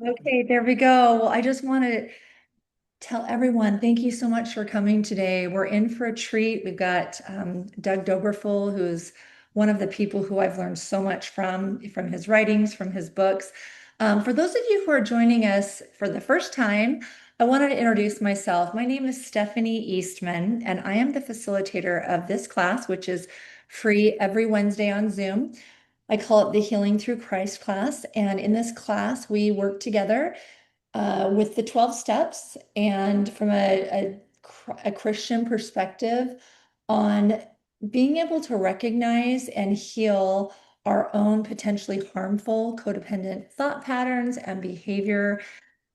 Okay, there we go. Well, I just want to tell everyone thank you so much for coming today. We're in for a treat. We've got Doug Dobberfuhl, who's one of the people who I've learned so much from his writings, from his books. For those of you who are joining us for the first time, I wanted to introduce myself. My name is Stephanie Eastman, and I am the facilitator of this class, which is free every Wednesday on Zoom. I call it the Healing Through Christ class. And in this class, we work together with the 12 steps and from a Christian perspective on being able to recognize and heal our own potentially harmful codependent thought patterns and behavior.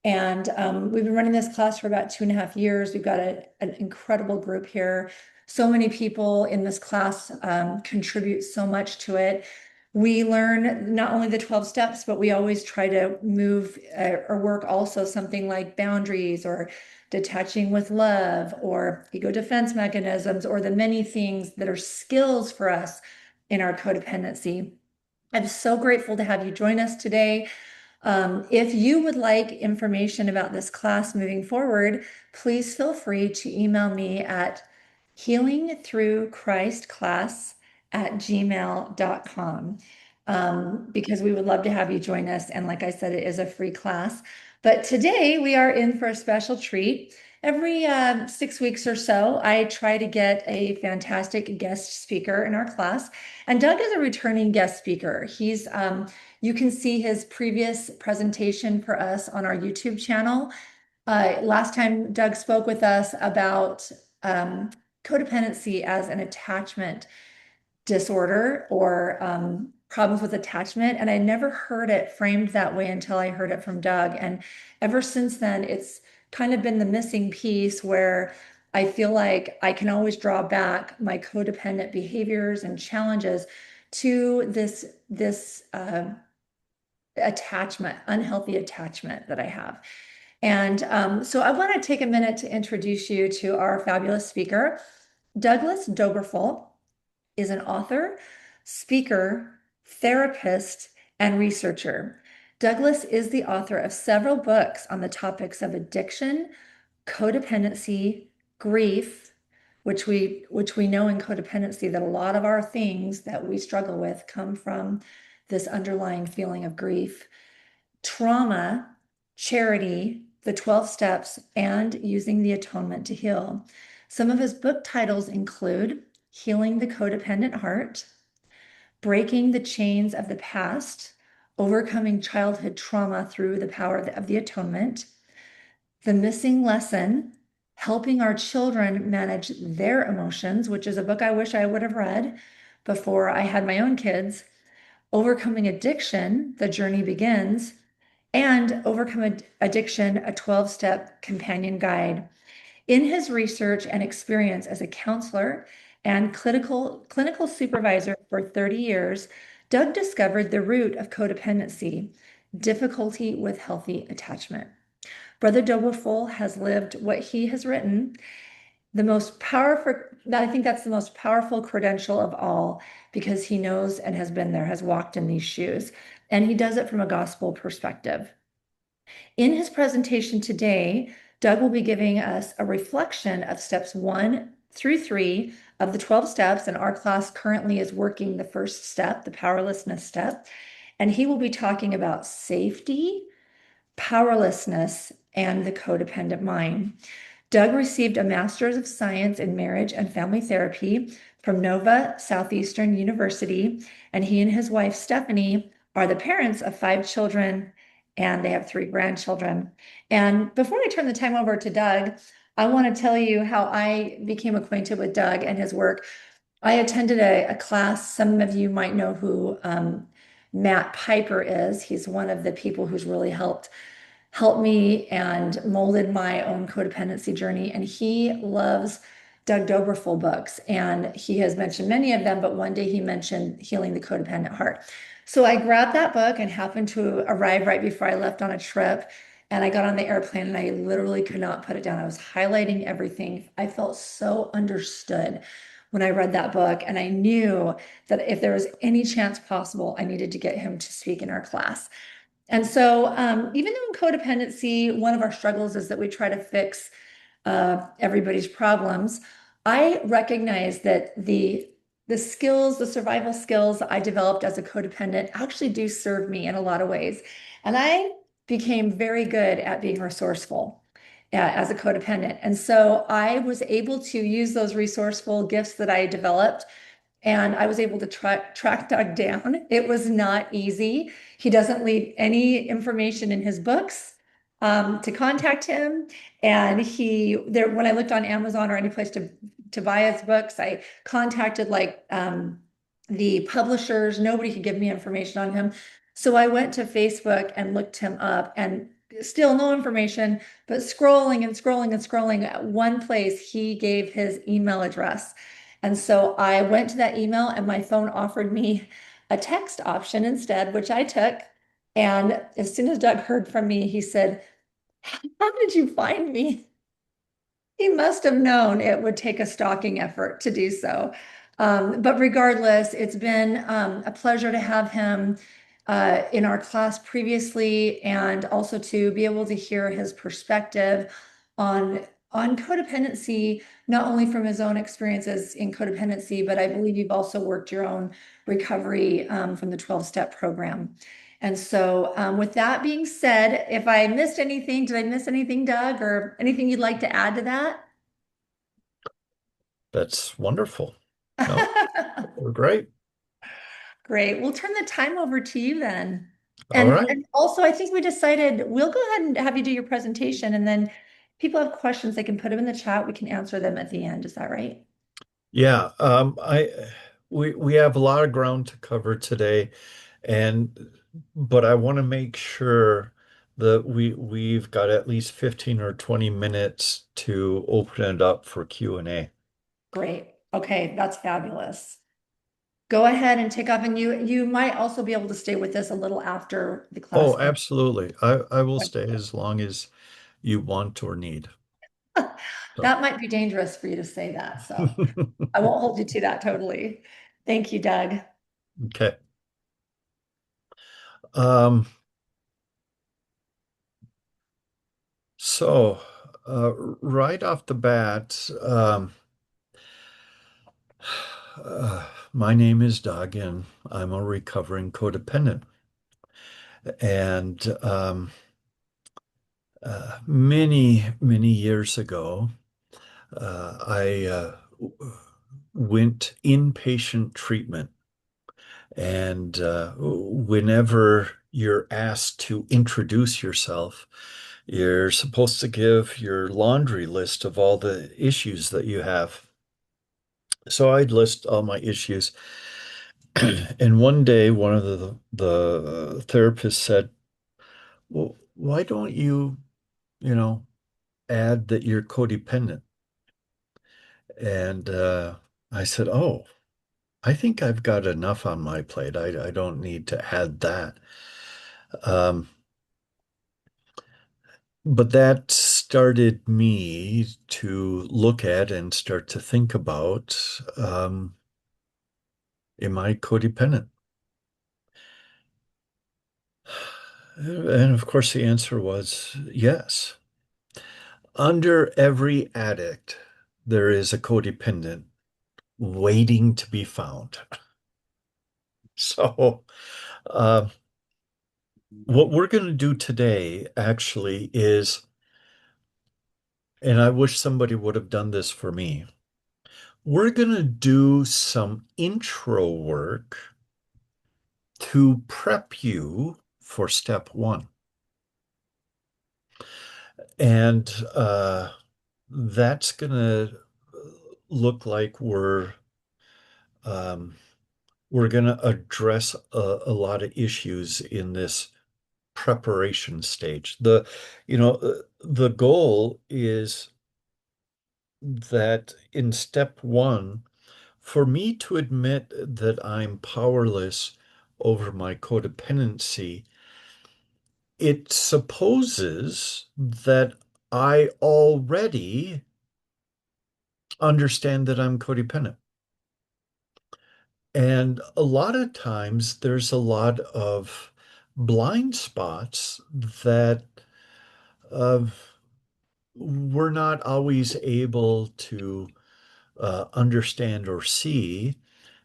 And we've been running this class for about 2.5 years. We've got an incredible group here. So many people in this class contribute so much to it. We learn not only the 12 steps, but we always try to move or work also something like boundaries or detaching with love or ego defense mechanisms or the many things that are skills for us in our codependency. I'm so grateful to have you join us today. If you would like information about this class moving forward, please feel free to email me at healingthroughchristclass@gmail.com, because we would love to have you join us. And like I said, it is a free class. But today we are in for a special treat. Every 6 weeks or so, I try to get a fantastic guest speaker in our class. And Doug is a returning guest speaker. You can see his previous presentation for us on our YouTube channel. Last time Doug spoke with us about codependency as an attachment disorder or problems with attachment. And I never heard it framed that way until I heard it from Doug. And ever since then, it's kind of been the missing piece where I feel like I can always draw back my codependent behaviors and challenges to this attachment, unhealthy attachment that I have. And so I want to take a minute to introduce you to our fabulous speaker. Douglas Dobberfuhl is an author, speaker, therapist, and researcher. Douglas is the author of several books on the topics of addiction, codependency, grief, which we know in codependency that a lot of our things that we struggle with come from this underlying feeling of grief, trauma, charity, the 12 steps, and using the atonement to heal. Some of his book titles include Healing the Codependent Heart, Breaking the Chains of the Past, Overcoming Childhood Trauma Through the Power of the Atonement, The Missing Lesson, Helping Our Children Manage Their Emotions, which is a book I wish I would have read before I had my own kids, Overcoming Addiction, The Journey Begins, and Overcome Addiction, a 12-step companion guide. In his research and experience as a counselor and clinical supervisor for 30 years, Doug discovered the root of codependency, difficulty with healthy attachment. Brother Dobberfuhl has lived what he has written, the most powerful, I think that's the most powerful credential of all, because he knows and has been there, has walked in these shoes, and he does it from a gospel perspective. In his presentation today, Doug will be giving us a reflection of steps 1 through 3 of the 12 steps, and our class currently is working the first step, the powerlessness step. And he will be talking about safety, powerlessness, and the codependent mind. Doug received a Master's of Science in Marriage and Family Therapy from Nova Southeastern University, and he and his wife, Stephanie, are the parents of 5 children, and they have 3 grandchildren. And before I turn the time over to Doug, I want to tell you how I became acquainted with Doug and his work. I attended a class. Some of you might know who Matt Piper is. He's one of the people who's really helped me and molded my own codependency journey. And he loves Doug Dobberfuhl books. And he has mentioned many of them, but one day he mentioned Healing the Codependent Heart. So I grabbed that book and happened to arrive right before I left on a trip. And I got on the airplane and I literally could not put it down. I was highlighting everything. I felt so understood when I read that book. And I knew that if there was any chance possible, I needed to get him to speak in our class. And so, even though in codependency, one of our struggles is that we try to fix everybody's problems, I recognize that the skills, the survival skills I developed as a codependent actually do serve me in a lot of ways. And I became very good at being resourceful as a codependent. And so I was able to use those resourceful gifts that I developed and I was able to track Doug down. It was not easy. He doesn't leave any information in his books to contact him. And when I looked on Amazon or any place to buy his books, I contacted like the publishers. Nobody could give me information on him. So I went to Facebook and looked him up, and still no information. But scrolling and scrolling and scrolling, at one place he gave his email address. And so I went to that email and my phone offered me a text option instead, which I took. And as soon as Doug heard from me, he said, "How did you find me?" He must have known it would take a stalking effort to do so. But regardless, it's been a pleasure to have him in our class previously, and also to be able to hear his perspective on codependency, not only from his own experiences in codependency, but I believe you've also worked your own recovery from the 12-step program. And so, with that being said, if I missed anything, did I miss anything, Doug, or anything you'd like to add to that? That's wonderful. No, we're great. Great. We'll turn the time over to you then. All right. And also, I think we decided we'll go ahead and have you do your presentation, and then people have questions, they can put them in the chat. We can answer them at the end. Is that right? Yeah, we have a lot of ground to cover today, and but I want to make sure that we've got at least 15 or 20 minutes to open it up for Q&A. Great. Okay, that's fabulous. Go ahead and take off, and you might also be able to stay with us a little after the class Oh, ends. absolutely. I will stay as long as you want or need. So, That might be dangerous for you to say that, so I won't hold you to that totally. Thank you, Doug. okay. Um, so right off the bat, my name is Doug, and I'm a recovering codependent. And many years ago, I went inpatient treatment. And whenever you're asked to introduce yourself, you're supposed to give your laundry list of all the issues that you have. So I'd list all my issues. And one day, one of the therapists said, "Well, why don't you add that you're codependent?" And I said, "Oh, I think I've got enough on my plate. I don't need to add that." Um, but that started me to look at and start to think about, am I codependent? And of course, the answer was yes. Under every addict, there is a codependent waiting to be found. So, uh, what we're going to do today actually is, and I wish somebody would have done this for me, we're going to do some intro work to prep you for step one. And that's going to look like um, we're going to address a lot of issues in this preparation stage. The goal is that in step one, for me to admit that I'm powerless over my codependency, it supposes that I already understand that I'm codependent. And a lot of times there's a lot of blind spots that uh, we're not always able to understand or see.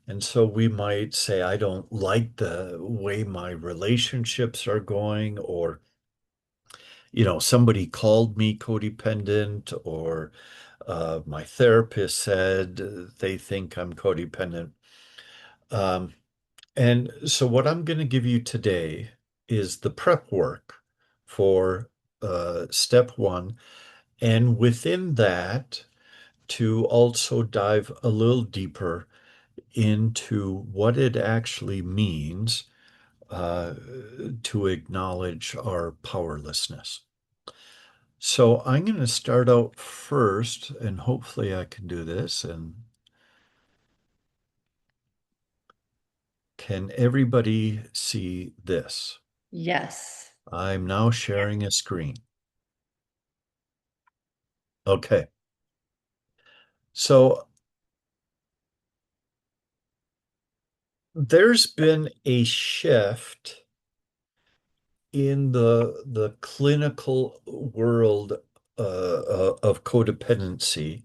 And so we might say, I don't like the way my relationships are going, or, somebody called me codependent, or my therapist said they think I'm codependent. Um, and so, what I'm going to give you today is the prep work for step one. And within that, to also dive a little deeper into what it actually means uh, to acknowledge our powerlessness. So I'm going to start out first, and hopefully I can do this. And can everybody see this? Yes. I'm now sharing a screen. Okay. So there's been a shift in the clinical world of codependency.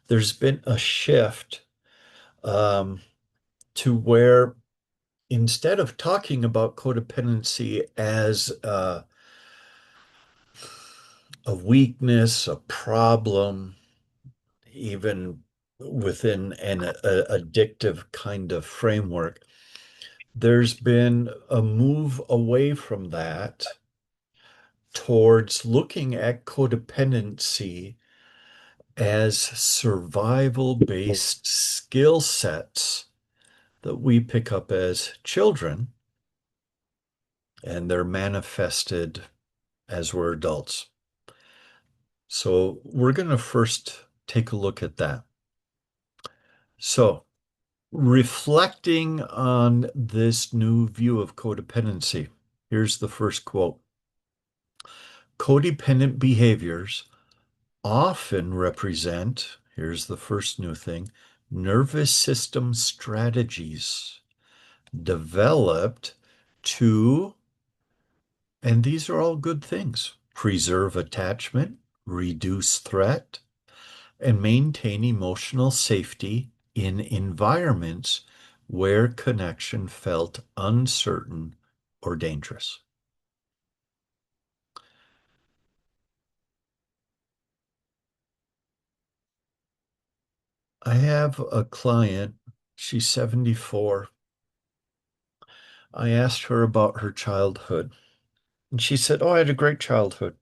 There's been a shift um, to where instead of talking about codependency as a weakness, a problem, even within an addictive kind of framework, there's been a move away from that towards looking at codependency as survival-based skill sets that we pick up as children, and they're manifested as we're adults. So we're going to first take a look at that. So, reflecting on this new view of codependency, here's the first quote. Codependent behaviors often represent, here's the first new thing, nervous system strategies developed to, and these are all good things, preserve attachment, reduce threat, and maintain emotional safety in environments where connection felt uncertain or dangerous. I have a client, she's 74. I asked her about her childhood, and she said, "Oh, I had a great childhood.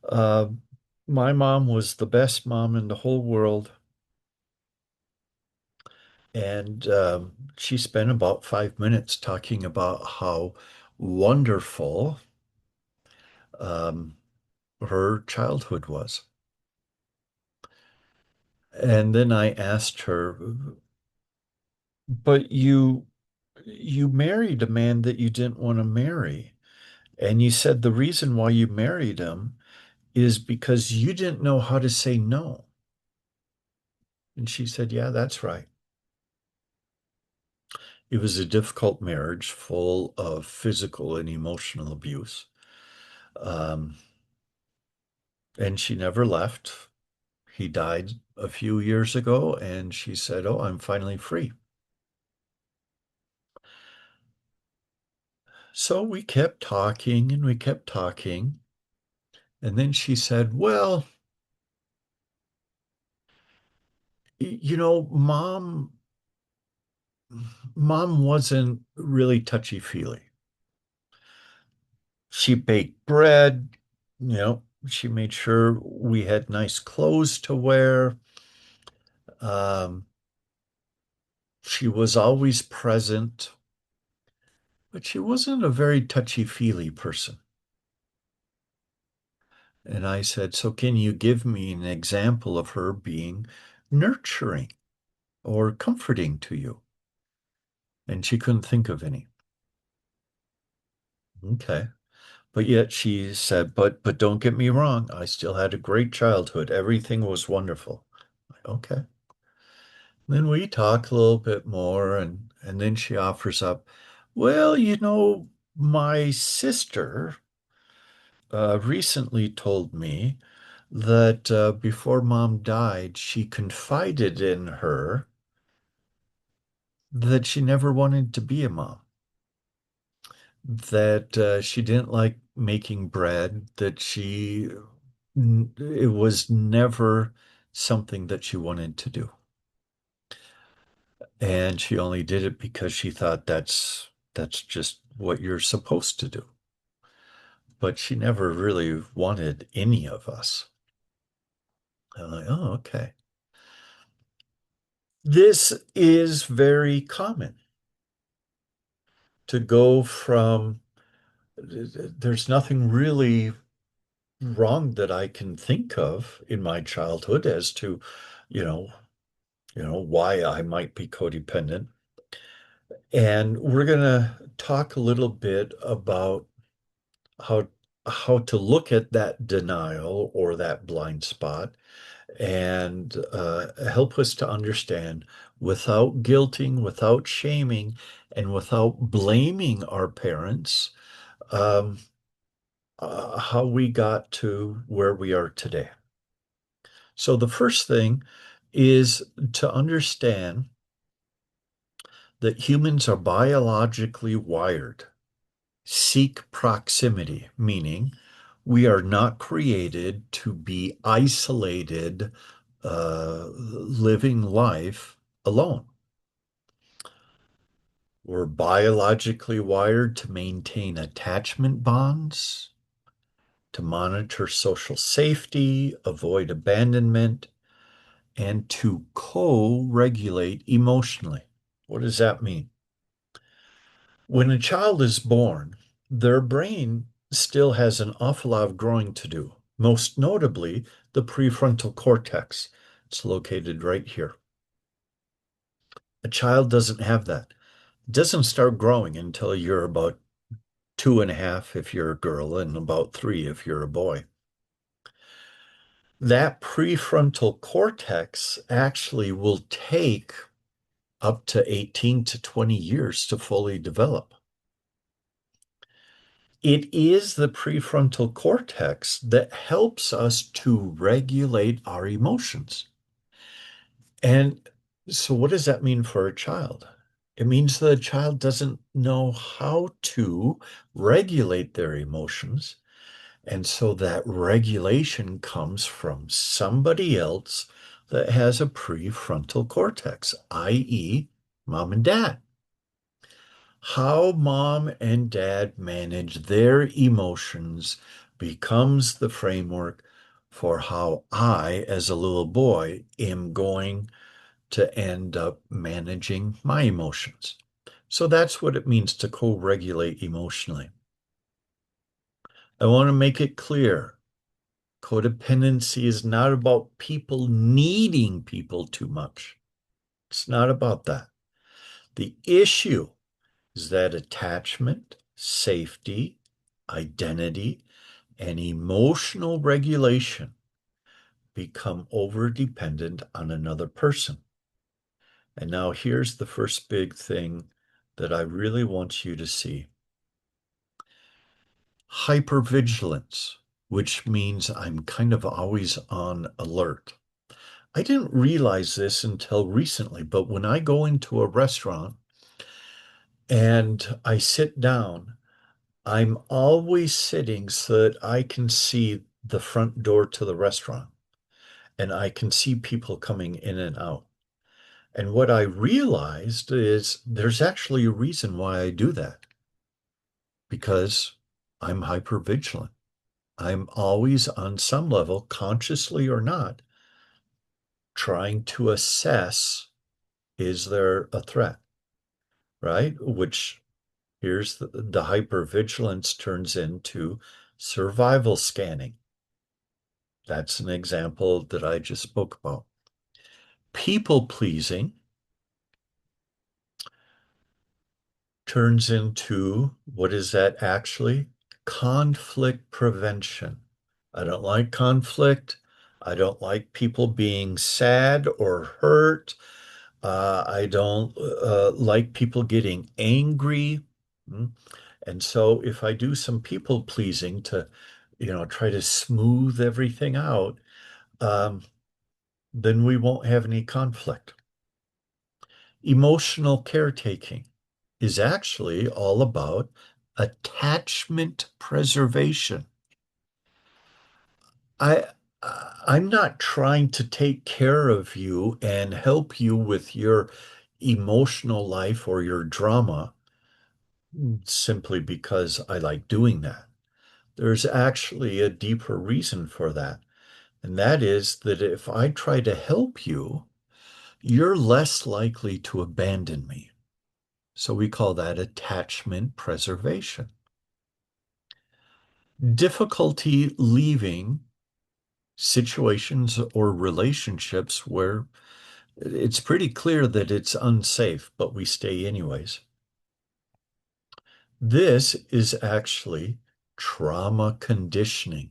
Uh, my mom was the best mom in the whole world." And she spent about 5 minutes talking about how wonderful um, her childhood was. And then I asked her, "But you married a man that you didn't want to marry. And you said the reason why you married him is because you didn't know how to say no." And she said, "Yeah, that's right. It was a difficult marriage full of physical and emotional abuse." Um, and she never left. He died a few years ago, and she said, "Oh, I'm finally free." So we kept talking and we kept talking. And then she said, "Well, mom wasn't really touchy-feely. She baked bread, she made sure we had nice clothes to wear. Um, she was always present, but she wasn't a very touchy-feely person." And I said, "So can you give me an example of her being nurturing or comforting to you?" And she couldn't think of any. Okay. But yet she said, but don't get me wrong, I still had a great childhood. Everything was wonderful." Okay. Then we talk a little bit more, and then she offers up, "Well, my sister recently told me that before mom died, she confided in her that she never wanted to be a mom, that she didn't like making bread, that it was never something that she wanted to do. And she only did it because she thought that's just what you're supposed to do. But she never really wanted any of us. I'm like, oh, okay. This is very common to go from, there's nothing really wrong that I can think of in my childhood as to, you know, why I might be codependent. And we're going to talk a little bit about how how to look at that denial or that blind spot and help us to understand without guilting, without shaming, and without blaming our parents, um, how we got to where we are today. So the first thing is to understand that humans are biologically wired, seek proximity, meaning we are not created to be isolated, living life alone. We're biologically wired to maintain attachment bonds, to monitor social safety, avoid abandonment, and to co-regulate emotionally. What does that mean? When a child is born, their brain still has an awful lot of growing to do, most notably the prefrontal cortex. It's located right here. A child doesn't have that. It doesn't start growing until you're about 2.5 if you're a girl and about 3 if you're a boy. That prefrontal cortex actually will take up to 18 to 20 years to fully develop. It is the prefrontal cortex that helps us to regulate our emotions. And so, what does that mean for a child? It means that a child doesn't know how to regulate their emotions. And so, that regulation comes from somebody else that has a prefrontal cortex, i.e., mom and dad. How mom and dad manage their emotions becomes the framework for how I, as a little boy, am going to end up managing my emotions. So that's what it means to co-regulate emotionally. I want to make it clear. Codependency is not about people needing people too much. It's not about that. The issue is that attachment, safety, identity, and emotional regulation become over-dependent on another person. And now here's the first big thing that I really want you to see. Hypervigilance, which means I'm kind of always on alert. I didn't realize this until recently, but when I go into a restaurant and I sit down, I'm always sitting so that I can see the front door to the restaurant and I can see people coming in and out. And what I realized is there's actually a reason why I do that because I'm hypervigilant. I'm always on some level, consciously or not, trying to assess, is there a threat, right? Which here's the hypervigilance turns into survival scanning. That's an example that I just spoke about. People pleasing turns into, what is that actually? Conflict prevention. I don't like conflict. I don't like people being sad or hurt. I don't like people getting angry. And so if I do some people pleasing to, try to smooth everything out, um, then we won't have any conflict. Emotional caretaking is actually all about attachment preservation. I I'm not trying to take care of you and help you with your emotional life or your drama simply because I like doing that. There's actually a deeper reason for that. And that is that if I try to help you, you're less likely to abandon me. So we call that attachment preservation. Difficulty leaving situations or relationships where it's pretty clear that it's unsafe, but we stay anyways. This is actually trauma conditioning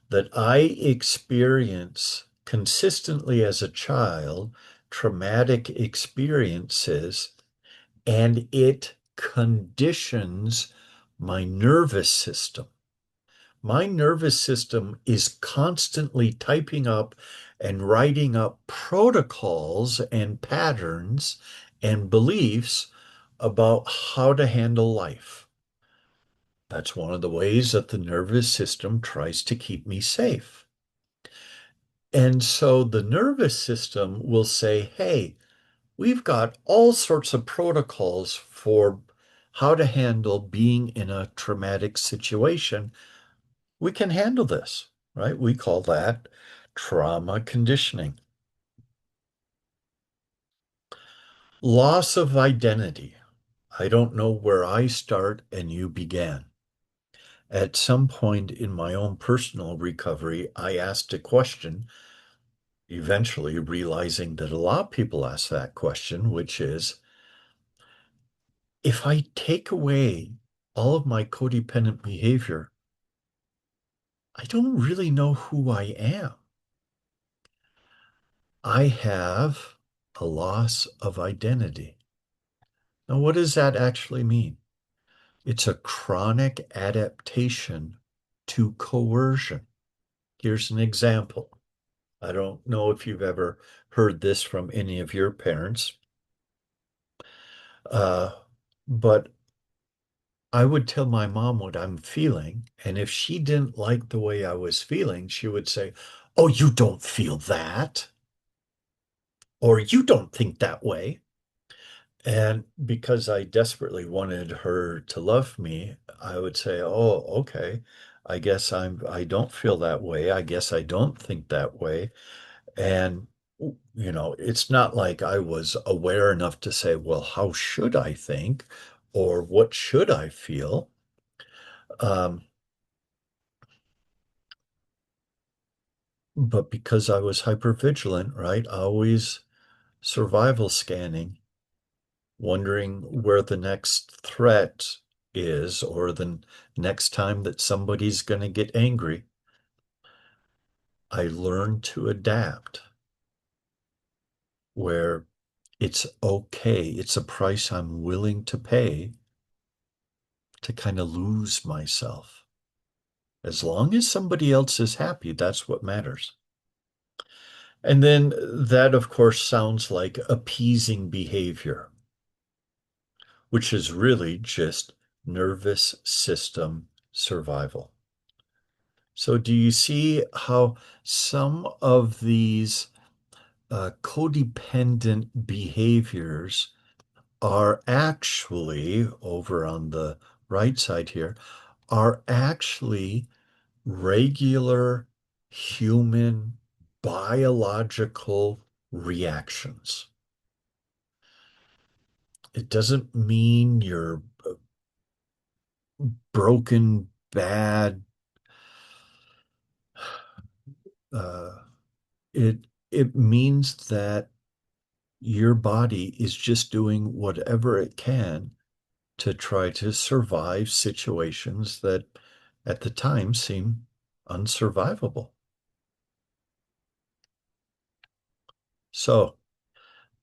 that I experience consistently as a child, traumatic experiences, and it conditions my nervous system. My nervous system is constantly typing up and writing up protocols and patterns and beliefs about how to handle life. That's one of the ways that the nervous system tries to keep me safe. And so the nervous system will say, hey, we've got all sorts of protocols for how to handle being in a traumatic situation. We can handle this, right? We call that trauma conditioning. Loss of identity. I don't know where I start and you began. At some point in my own personal recovery, I asked a question, eventually realizing that a lot of people ask that question, which is, if I take away all of my codependent behavior, I don't really know who I am. I have a loss of identity. Now, what does that actually mean? It's a chronic adaptation to coercion. Here's an example. I don't know if you've ever heard this from any of your parents, uh, but I would tell my mom what I'm feeling. And if she didn't like the way I was feeling, she would say, oh, you don't feel that, or you don't think that way. And because I desperately wanted her to love me, I would say, "Oh, okay. I don't feel that way. I guess I don't think that way." And it's not like I was aware enough to say, "Well, how should I think?" or "What should I feel?" Um, but because I was hypervigilant, right? Always survival scanning, wondering where the next threat is or the next time that somebody's going to get angry, I learned to adapt where it's okay. It's a price I'm willing to pay to kind of lose myself. As long as somebody else is happy, that's what matters. And then that, of course, sounds like appeasing behavior, which is really just nervous system survival. So, do you see how some of these codependent behaviors are actually, over on the right side here, are actually regular human biological reactions? It doesn't mean you're broken, bad. Uh, it means that your body is just doing whatever it can to try to survive situations that at the time seem unsurvivable. So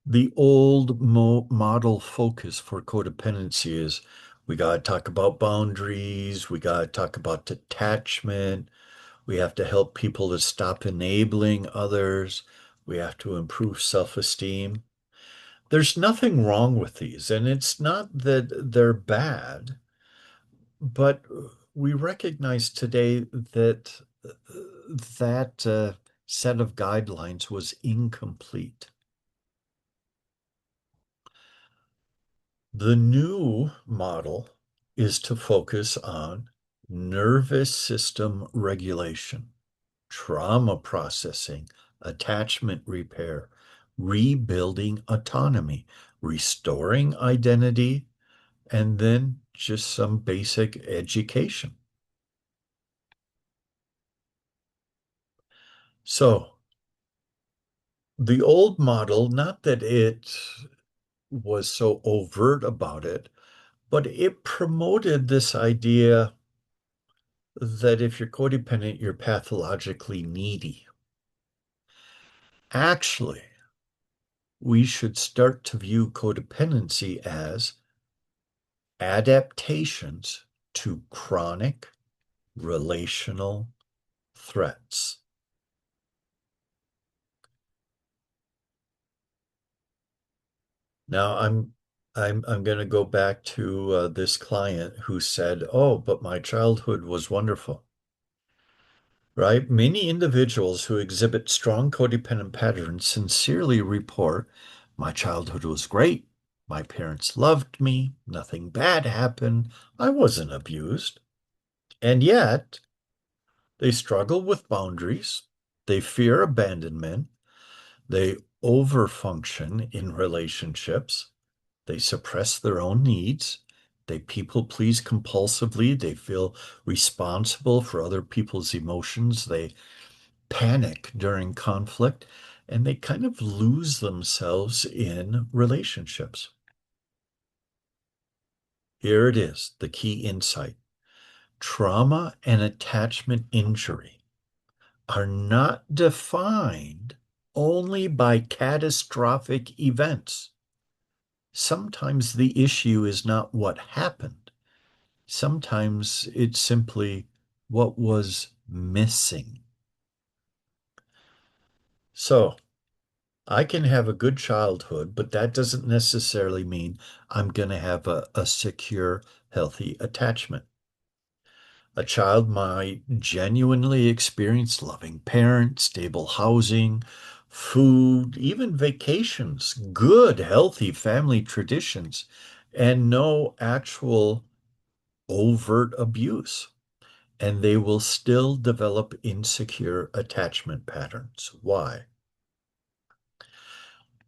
the old model focus for codependency is We got to talk about boundaries. We got to talk about detachment. We have to help people to stop enabling others. We have to improve self-esteem. There's nothing wrong with these, and it's not that they're bad, but we recognize today that that set of guidelines was incomplete. The new model is to focus on nervous system regulation, trauma processing, attachment repair, rebuilding autonomy, restoring identity, and then just some basic education. So, the old model, not that it was so overt about it, but it promoted this idea that if you're codependent, you're pathologically needy. Actually, we should start to view codependency as adaptations to chronic relational threats. Now I'm going to go back to this client who said, "Oh, but my childhood was wonderful." Right? Many individuals who exhibit strong codependent patterns sincerely report, "My childhood was great. My parents loved me. Nothing bad happened. I wasn't abused." And yet, they struggle with boundaries. They fear abandonment. They overfunction in relationships. They suppress their own needs. They people please compulsively. They feel responsible for other people's emotions. They panic during conflict, and they kind of lose themselves in relationships. Here it is, the key insight. Trauma and attachment injury are not defined only by catastrophic events. Sometimes the issue is not what happened. Sometimes it's simply what was missing. So I can have a good childhood, but that doesn't necessarily mean I'm going to have a secure, healthy attachment. A child might genuinely experience loving parents, stable housing, food, even vacations, good, healthy family traditions, and no actual overt abuse. And they will still develop insecure attachment patterns. Why?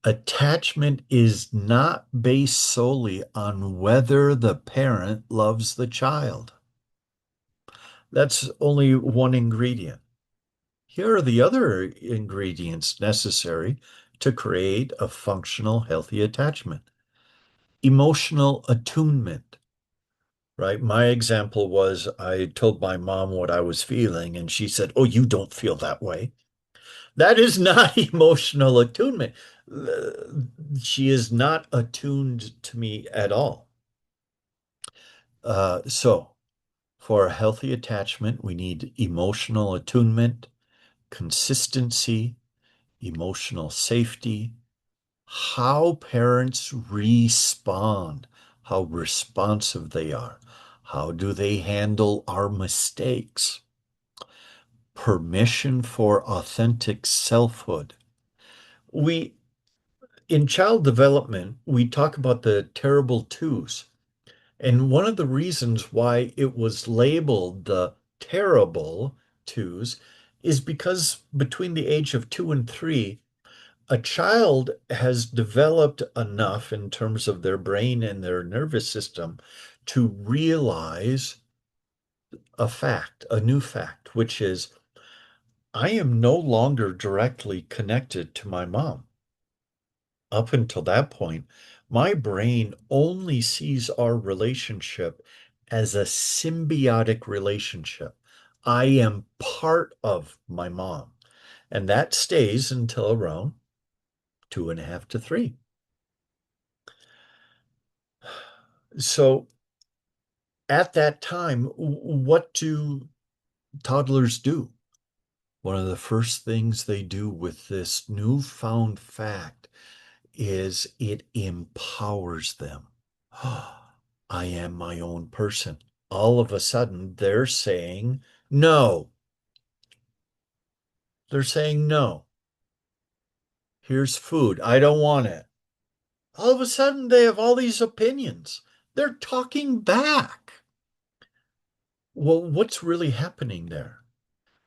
Attachment is not based solely on whether the parent loves the child. That's only one ingredient. Here are the other ingredients necessary to create a functional, healthy attachment. Emotional attunement, right? My example was I told my mom what I was feeling, and she said, "Oh, you don't feel that way." That is not emotional attunement. She is not attuned to me at all. So, for a healthy attachment, we need emotional attunement, consistency, emotional safety, how parents respond, how responsive they are, how do they handle our mistakes, permission for authentic selfhood. We In child development, we talk about the terrible twos. And one of the reasons why it was labeled the terrible twos is because between the age of 2 and 3, a child has developed enough in terms of their brain and their nervous system to realize a fact, a new fact, which is I am no longer directly connected to my mom. Up until that point, my brain only sees our relationship as a symbiotic relationship. I am part of my mom, and that stays until around 2.5 to 3. So at that time, what do toddlers do? One of the first things they do with this newfound fact is it empowers them. I am my own person. All of a sudden, they're saying no. They're saying no. Here's food. I don't want it. All of a sudden, they have all these opinions. They're talking back. Well, what's really happening there?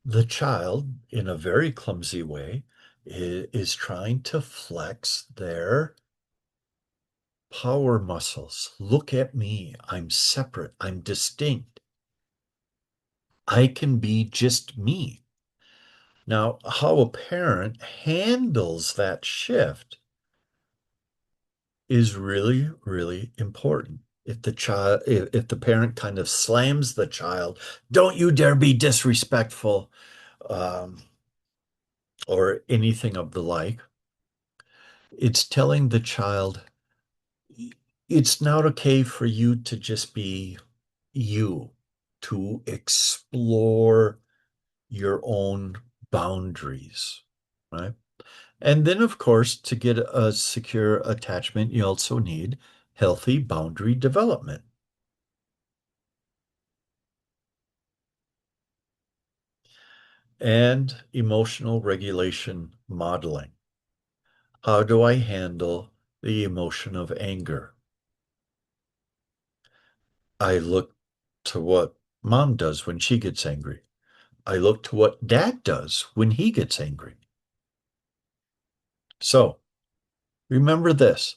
The child, in a very clumsy way, is trying to flex their power muscles. Look at me. I'm separate. I'm distinct. I can be just me. Now, how a parent handles that shift is really, really important. If the parent kind of slams the child, don't you dare be disrespectful, um, or anything of the like, it's telling the child it's not okay for you to just be you, to explore your own boundaries, right? And then, of course, to get a secure attachment, you also need healthy boundary development and emotional regulation modeling. How do I handle the emotion of anger? I look to what mom does when she gets angry. I look to what dad does when he gets angry. So remember this: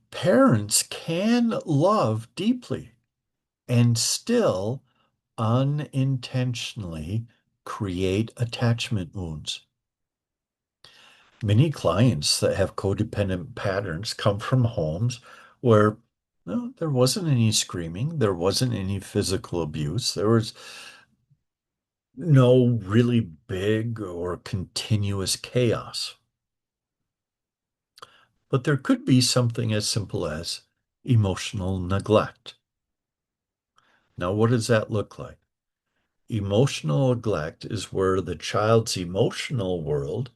parents can love deeply and still unintentionally create attachment wounds. Many clients that have codependent patterns come from homes where no, there wasn't any screaming, there wasn't any physical abuse, there was no really big or continuous chaos. But there could be something as simple as emotional neglect. Now, what does that look like? Emotional neglect is where the child's emotional world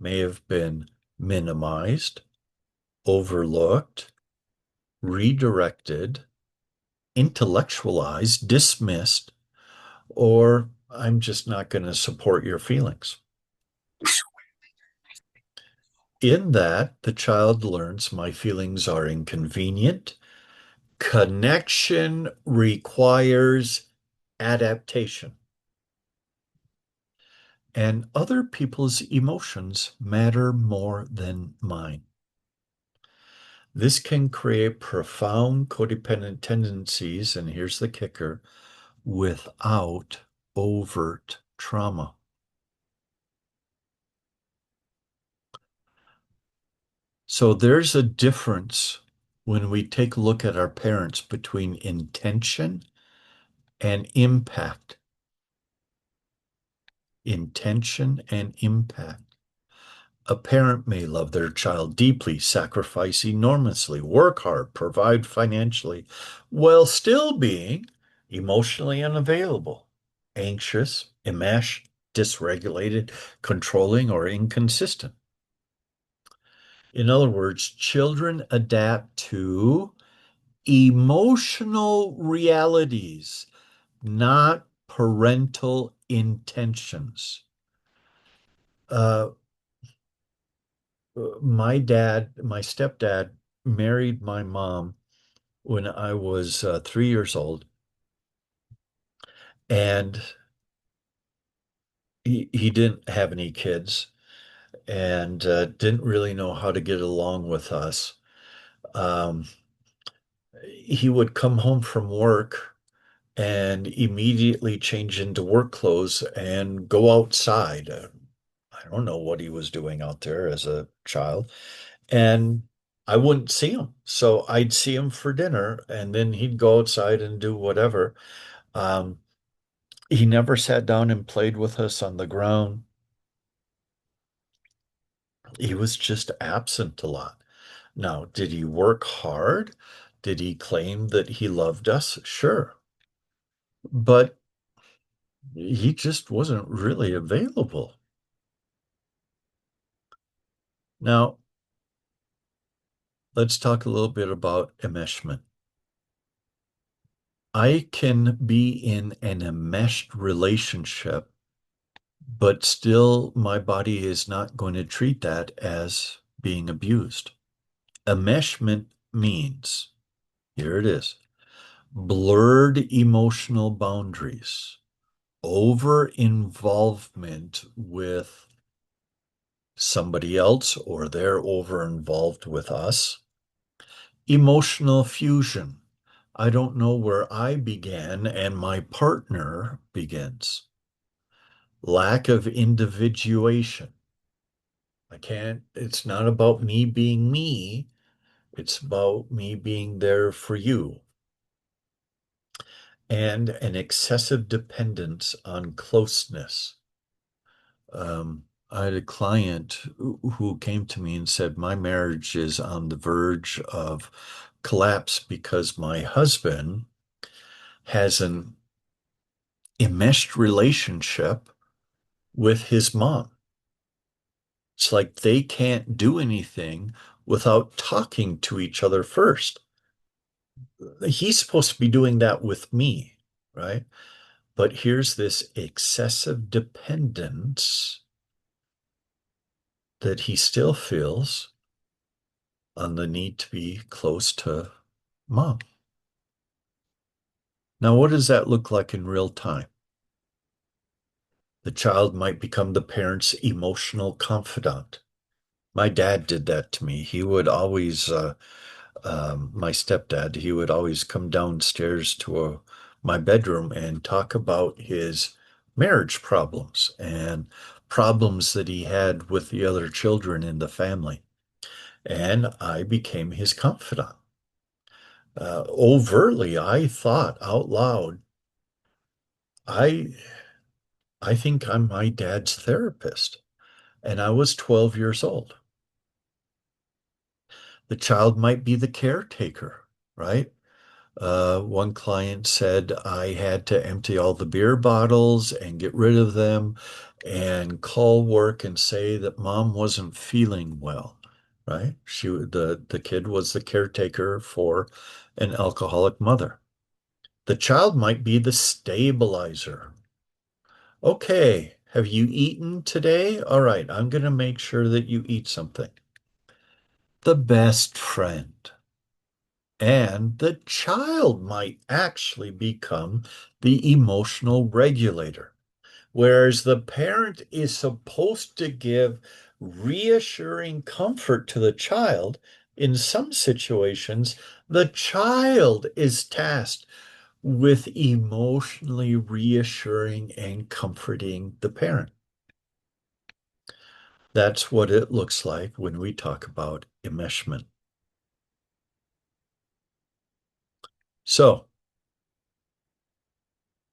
may have been minimized, overlooked, redirected, intellectualized, dismissed, or I'm just not going to support your feelings. In that, the child learns my feelings are inconvenient. Connection requires adaptation, and other people's emotions matter more than mine. This can create profound codependent tendencies, and here's the kicker, without overt trauma. So there's a difference when we take a look at our parents between intention and impact. Intention and impact. A parent may love their child deeply, sacrifice enormously, work hard, provide financially, while still being emotionally unavailable, anxious, enmeshed, dysregulated, controlling, or inconsistent. In other words, children adapt to emotional realities, not parental intentions. Uh, my stepdad married my mom when I was 3 years old, and he didn't have any kids and didn't really know how to get along with us. Um, he would come home from work and immediately change into work clothes and go outside. I don't know what he was doing out there as a child. And I wouldn't see him. So I'd see him for dinner and then he'd go outside and do whatever. Um, he never sat down and played with us on the ground. He was just absent a lot. Now, did he work hard Did he claim that he loved us? Sure. But he just wasn't really available. Now, let's talk a little bit about enmeshment. I can be in an enmeshed relationship, but still my body is not going to treat that as being abused. Enmeshment means, here it is, blurred emotional boundaries, over involvement with somebody else, or they're over involved with us. Emotional fusion. I don't know where I began and my partner begins. Lack of individuation. I can't, it's not about me being me. It's about me being there for you. And an excessive dependence on closeness. I had a client who came to me and said, my marriage is on the verge of collapse because my husband has an enmeshed relationship with his mom. It's like they can't do anything without talking to each other first. He's supposed to be doing that with me, right? But here's this excessive dependence that he still feels on the need to be close to mom. Now, what does that look like in real time? The child might become the parent's emotional confidant. My dad did that to me. He would always, my stepdad, he would always come downstairs to my bedroom and talk about his marriage problems and problems that he had with the other children in the family. And I became his confidant. Overtly, I thought out loud, I I think I'm my dad's therapist. And I was 12 years old. The child might be the caretaker, right? One client said I had to empty all the beer bottles and get rid of them and call work and say that mom wasn't feeling well, right? The kid was the caretaker for an alcoholic mother. The child might be the stabilizer. Okay, have you eaten today? All right, I'm going to make sure that you eat something. The best friend. And the child might actually become the emotional regulator, whereas the parent is supposed to give reassuring comfort to the child. In some situations, the child is tasked with emotionally reassuring and comforting the parent. That's what it looks like when we talk about enmeshment. So,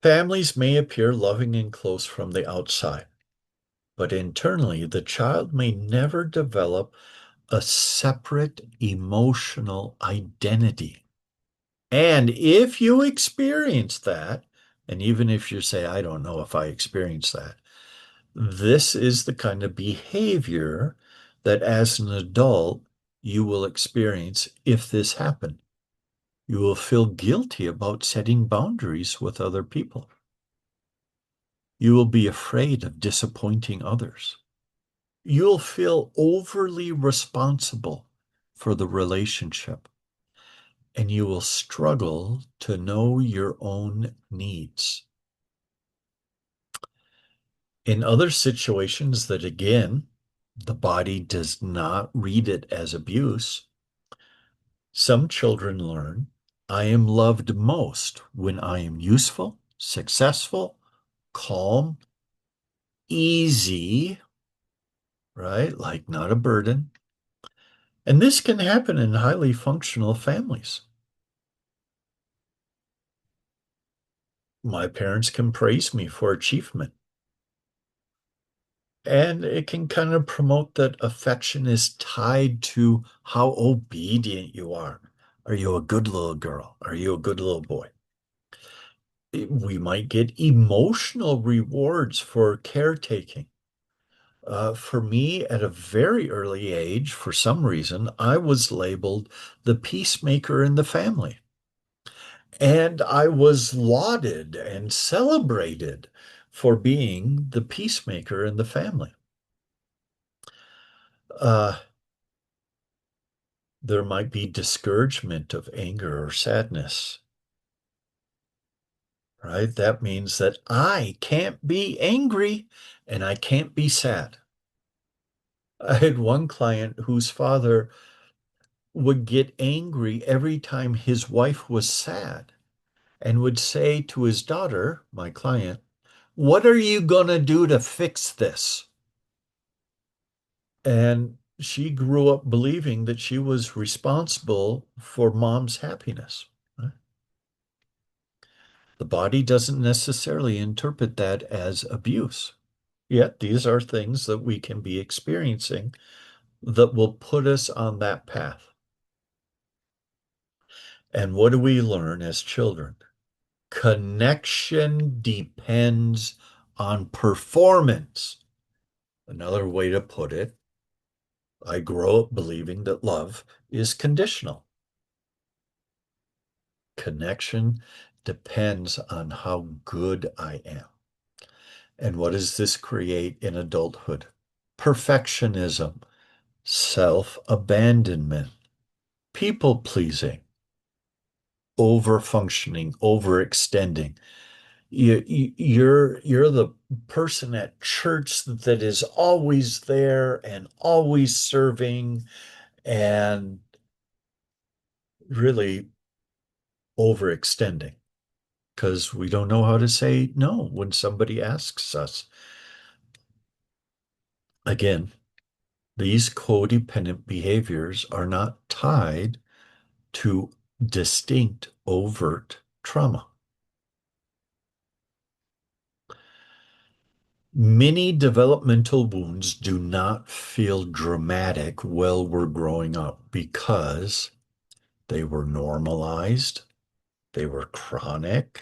families may appear loving and close from the outside, but internally, the child may never develop a separate emotional identity. And if you experience that, and even if you say, I don't know if I experienced that, this is the kind of behavior that as an adult you will experience if this happened. You will feel guilty about setting boundaries with other people. You will be afraid of disappointing others. You'll feel overly responsible for the relationship, and you will struggle to know your own needs. In other situations that, again, the body does not read it as abuse, some children learn, I am loved most when I am useful, successful, calm, easy, right? Like not a burden. And this can happen in highly functional families. My parents can praise me for achievement. And it can kind of promote that affection is tied to how obedient you are. Are you a good little girl? Are you a good little boy? We might get emotional rewards for caretaking. For me, at a very early age, for some reason, I was labeled the peacemaker in the family. And I was lauded and celebrated for being the peacemaker in the family. Uh, there might be discouragement of anger or sadness, right? That means that I can't be angry and I can't be sad. I had one client whose father would get angry every time his wife was sad and would say to his daughter, my client, "What are you going to do to fix this?" And she grew up believing that she was responsible for mom's happiness. Right? The body doesn't necessarily interpret that as abuse. Yet these are things that we can be experiencing that will put us on that path. And what do we learn as children? Connection depends on performance. Another way to put it, I grow up believing that love is conditional. Connection depends on how good I am. And what does this create in adulthood? Perfectionism, self-abandonment, people pleasing, over functioning, overextending. You're the person at church that is always there and always serving and really overextending because we don't know how to say no when somebody asks us. Again, these codependent behaviors are not tied to distinct overt trauma. Many developmental wounds do not feel dramatic while we're growing up because they were normalized, they were chronic.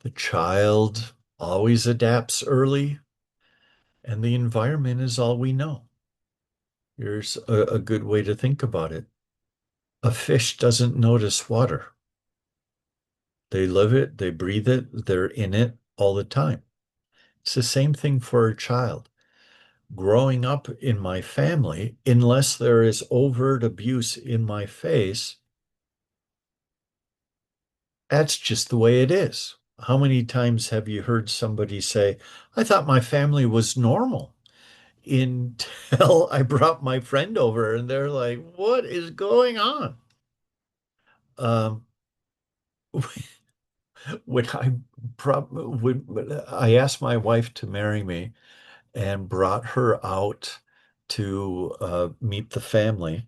The child always adapts early, and the environment is all we know. Here's a good way to think about it. A fish doesn't notice water. They live it, they breathe it, they're in it all the time. It's the same thing for a child. Growing up in my family, unless there is overt abuse in my face, that's just the way it is. How many times have you heard somebody say, I thought my family was normal until I brought my friend over and they're like, what is going on? Um, when when I asked my wife to marry me and brought her out to meet the family,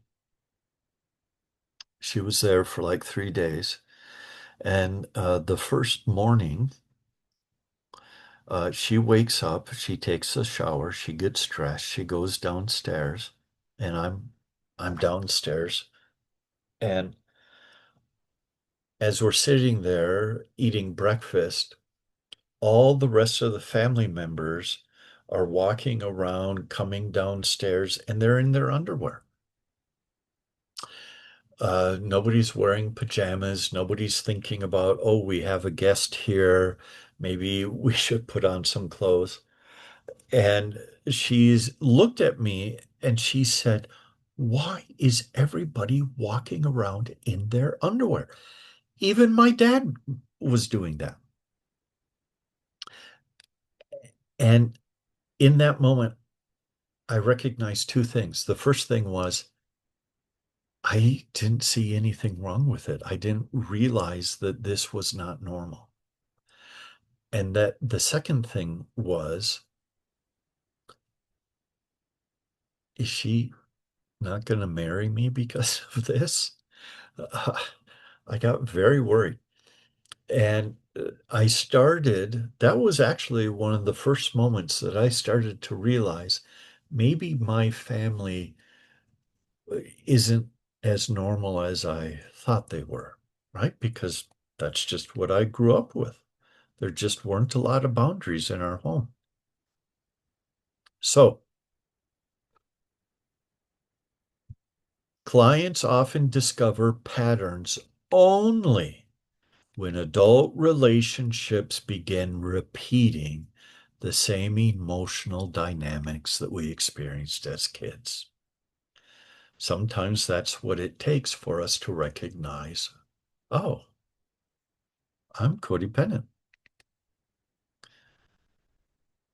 she was there for like 3 days. And the first morning, she wakes up, she takes a shower, she gets dressed, she goes downstairs, and I'm downstairs. And as we're sitting there eating breakfast, all the rest of the family members are walking around, coming downstairs, and they're in their underwear. Nobody's wearing pajamas. Nobody's thinking about, oh, we have a guest here. Maybe we should put on some clothes. And she's looked at me and she said, why is everybody walking around in their underwear? Even my dad was doing that. And in that moment, I recognized two things. The first thing was I didn't see anything wrong with it. I didn't realize that this was not normal. And that the second thing was, is she not going to marry me because of this? Uh, I got very worried. And that was actually one of the first moments that I started to realize maybe my family isn't as normal as I thought they were, right? Because that's just what I grew up with. There just weren't a lot of boundaries in our home. So, clients often discover patterns only when adult relationships begin repeating the same emotional dynamics that we experienced as kids. Sometimes that's what it takes for us to recognize, oh, I'm codependent.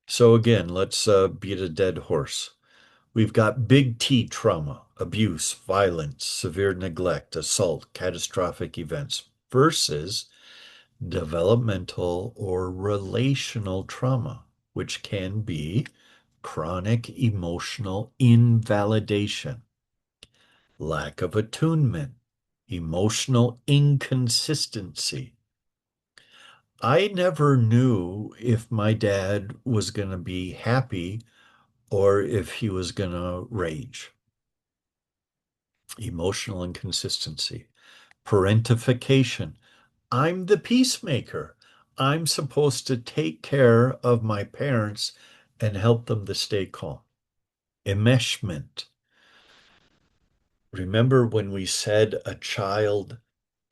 So again, let's beat a dead horse. We've got big T trauma, abuse, violence, severe neglect, assault, catastrophic events versus developmental or relational trauma, which can be chronic emotional invalidation, lack of attunement, emotional inconsistency. I never knew if my dad was going to be happy or if he was going to rage. Emotional inconsistency, parentification. I'm the peacemaker. I'm supposed to take care of my parents and help them to stay calm. Enmeshment. Remember when we said a child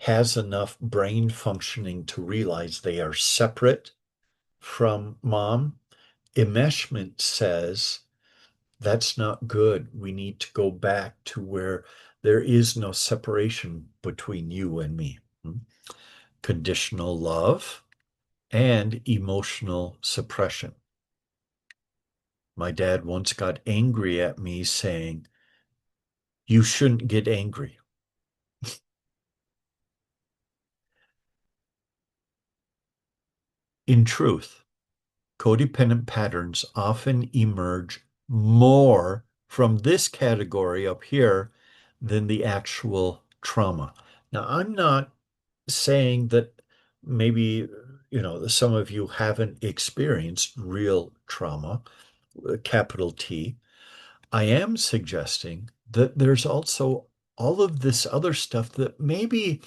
has enough brain functioning to realize they are separate from mom? Enmeshment says that's not good. We need to go back to where there is no separation between you and me. Conditional love and emotional suppression. My dad once got angry at me saying, you shouldn't get angry. In truth, codependent patterns often emerge more from this category up here than the actual trauma. Now, I'm not saying that maybe, some of you haven't experienced real trauma, capital T. I am suggesting that there's also all of this other stuff that maybe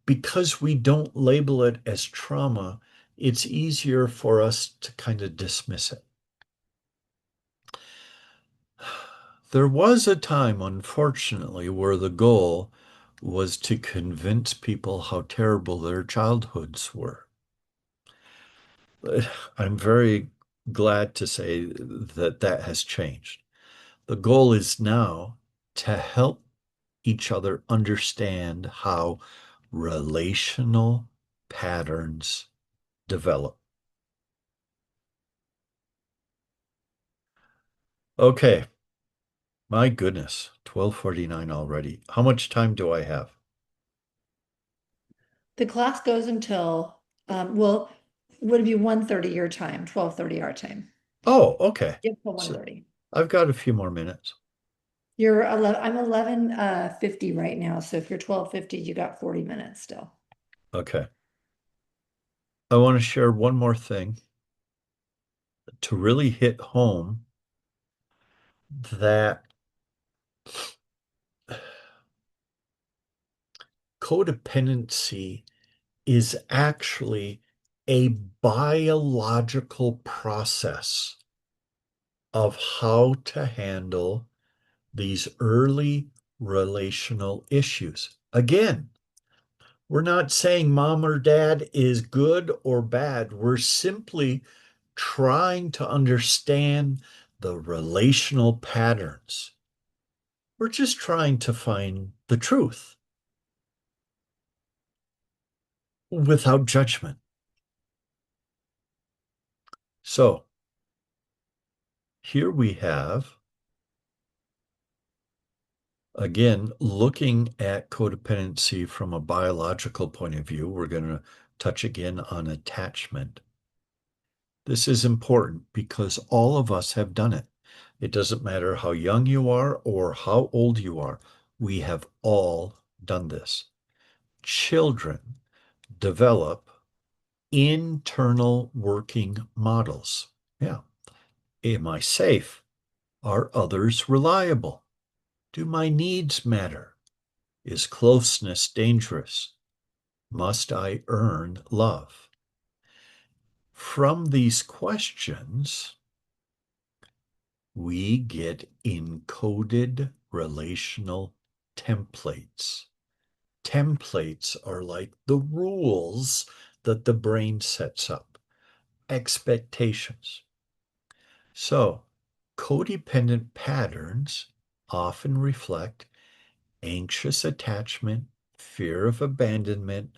because we don't label it as trauma, it's easier for us to kind of dismiss it. There was a time, unfortunately, where the goal was to convince people how terrible their childhoods were. I'm very glad to say that that has changed. The goal is now to help each other understand how relational patterns develop. Okay, my goodness, 12:49 already. How much time do I have? The class goes until, well, would it be 1:30 your time, 12:30 our time? Oh, okay. Yep, till So 1:30. I've got a few more minutes. You're 11, I'm 11:50 right now, so if you're 12:50, you got 40 minutes still. Okay. I want to share one more thing to really hit home that codependency is actually a biological process of how to handle these early relational issues. Again, we're not saying mom or dad is good or bad. We're simply trying to understand the relational patterns. We're just trying to find the truth without judgment. So here we have, again, looking at codependency from a biological point of view. We're going to touch again on attachment. This is important because all of us have done it. It doesn't matter how young you are or how old you are. We have all done this. Children develop internal working models. Yeah. Am I safe? Are others reliable? Do my needs matter? Is closeness dangerous? Must I earn love? From these questions, we get encoded relational templates. Templates are like the rules that the brain sets up, expectations. So, codependent patterns often reflect anxious attachment, fear of abandonment,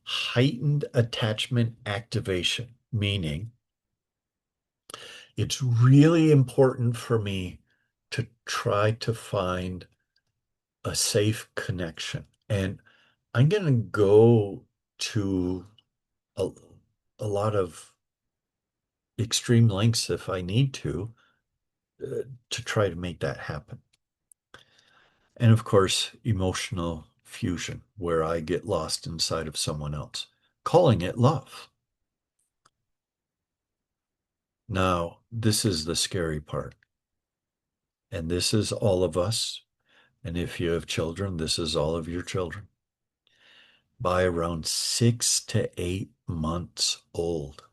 heightened attachment activation, meaning it's really important for me to try to find a safe connection. And I'm going to go to a, a lot of extreme lengths if I need to try to make that happen. And of course, emotional fusion, where I get lost inside of someone else, calling it love. Now, this is the scary part. And this is all of us. And if you have children, this is all of your children. By around 6 to 8 months old,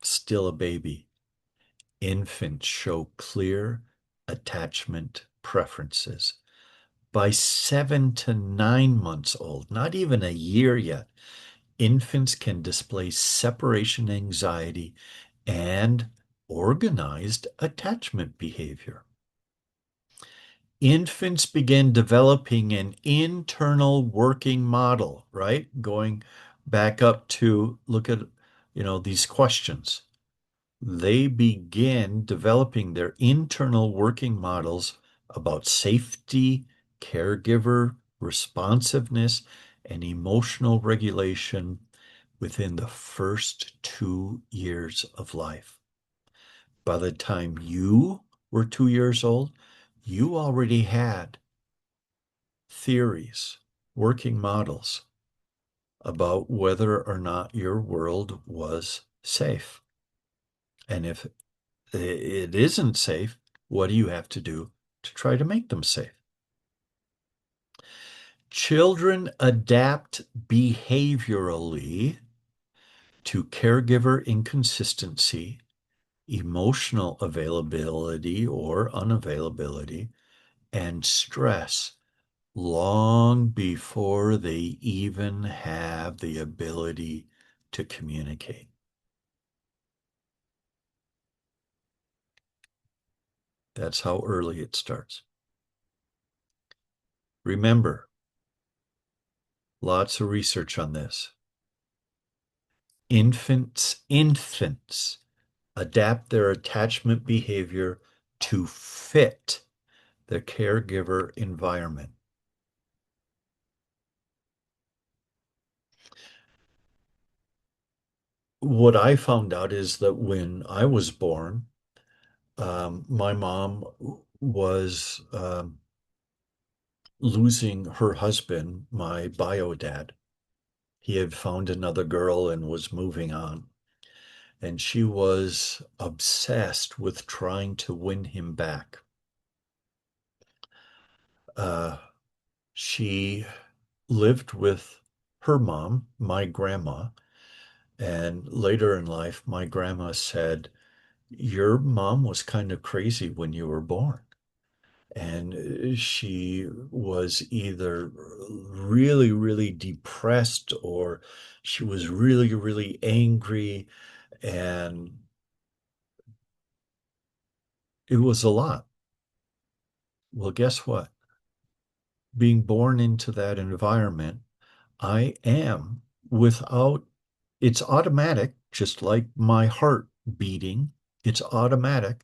still a baby, infants show clear attachment preferences. By 7 to 9 months old, not even a year yet, infants can display separation anxiety and organized attachment behavior. Infants begin developing an internal working model, right? Going back up to look at, these questions. They begin developing their internal working models about safety, caregiver responsiveness, and emotional regulation within the first 2 years of life. By the time you were 2 years old, you already had theories, working models about whether or not your world was safe. And if it isn't safe, what do you have to do to try to make them safe? Children adapt behaviorally to caregiver inconsistency, emotional availability or unavailability, and stress long before they even have the ability to communicate. That's how early it starts. Remember, lots of research on this. Infants adapt their attachment behavior to fit the caregiver environment. What I found out is that when I was born, my mom was losing her husband, my bio dad. He had found another girl and was moving on. And she was obsessed with trying to win him back. Uh, she lived with her mom, my grandma, and later in life, my grandma said, your mom was kind of crazy when you were born. And she was either really, really depressed or she was really, really angry. And it was a lot. Well, guess what? Being born into that environment, I am without, it's automatic, just like my heart beating, it's automatic.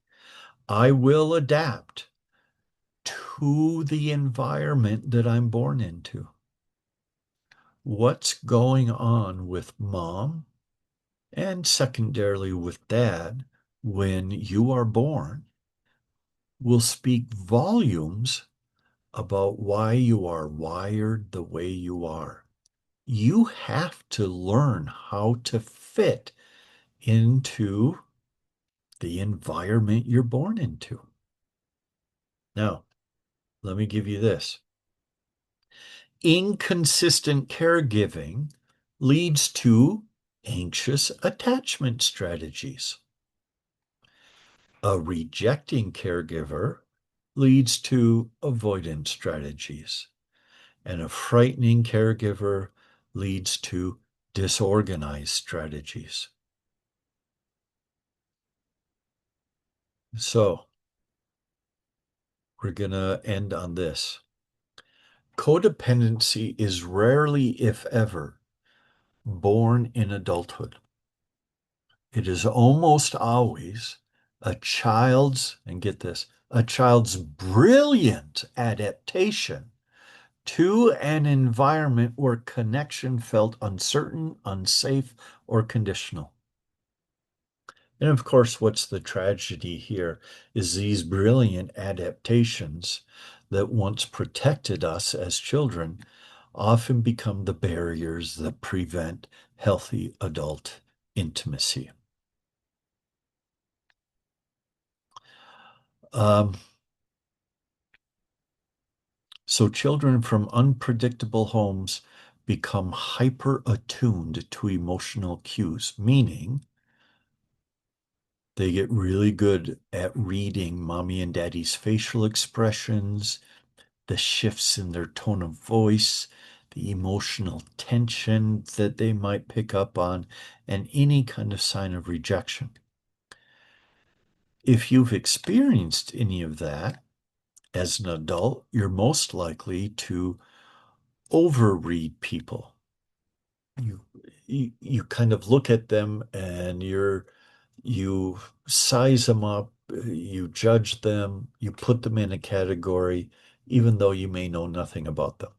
I will adapt to the environment that I'm born into. What's going on with mom and secondarily with dad when you are born will speak volumes about why you are wired the way you are. You have to learn how to fit into the environment you're born into. Now, let me give you this. Inconsistent caregiving leads to anxious attachment strategies. A rejecting caregiver leads to avoidance strategies. And a frightening caregiver leads to disorganized strategies. So we're going to end on this. Codependency is rarely, if ever, born in adulthood. It is almost always a child's, and get this, a child's brilliant adaptation to an environment where connection felt uncertain, unsafe, or conditional. And of course, what's the tragedy here is these brilliant adaptations that once protected us as children often become the barriers that prevent healthy adult intimacy. Um, so children from unpredictable homes become hyper attuned to emotional cues, meaning they get really good at reading mommy and daddy's facial expressions, the shifts in their tone of voice, the emotional tension that they might pick up on, and any kind of sign of rejection. If you've experienced any of that as an adult, you're most likely to overread people. You kind of look at them and you size them up, you judge them, you put them in a category, even though you may know nothing about them.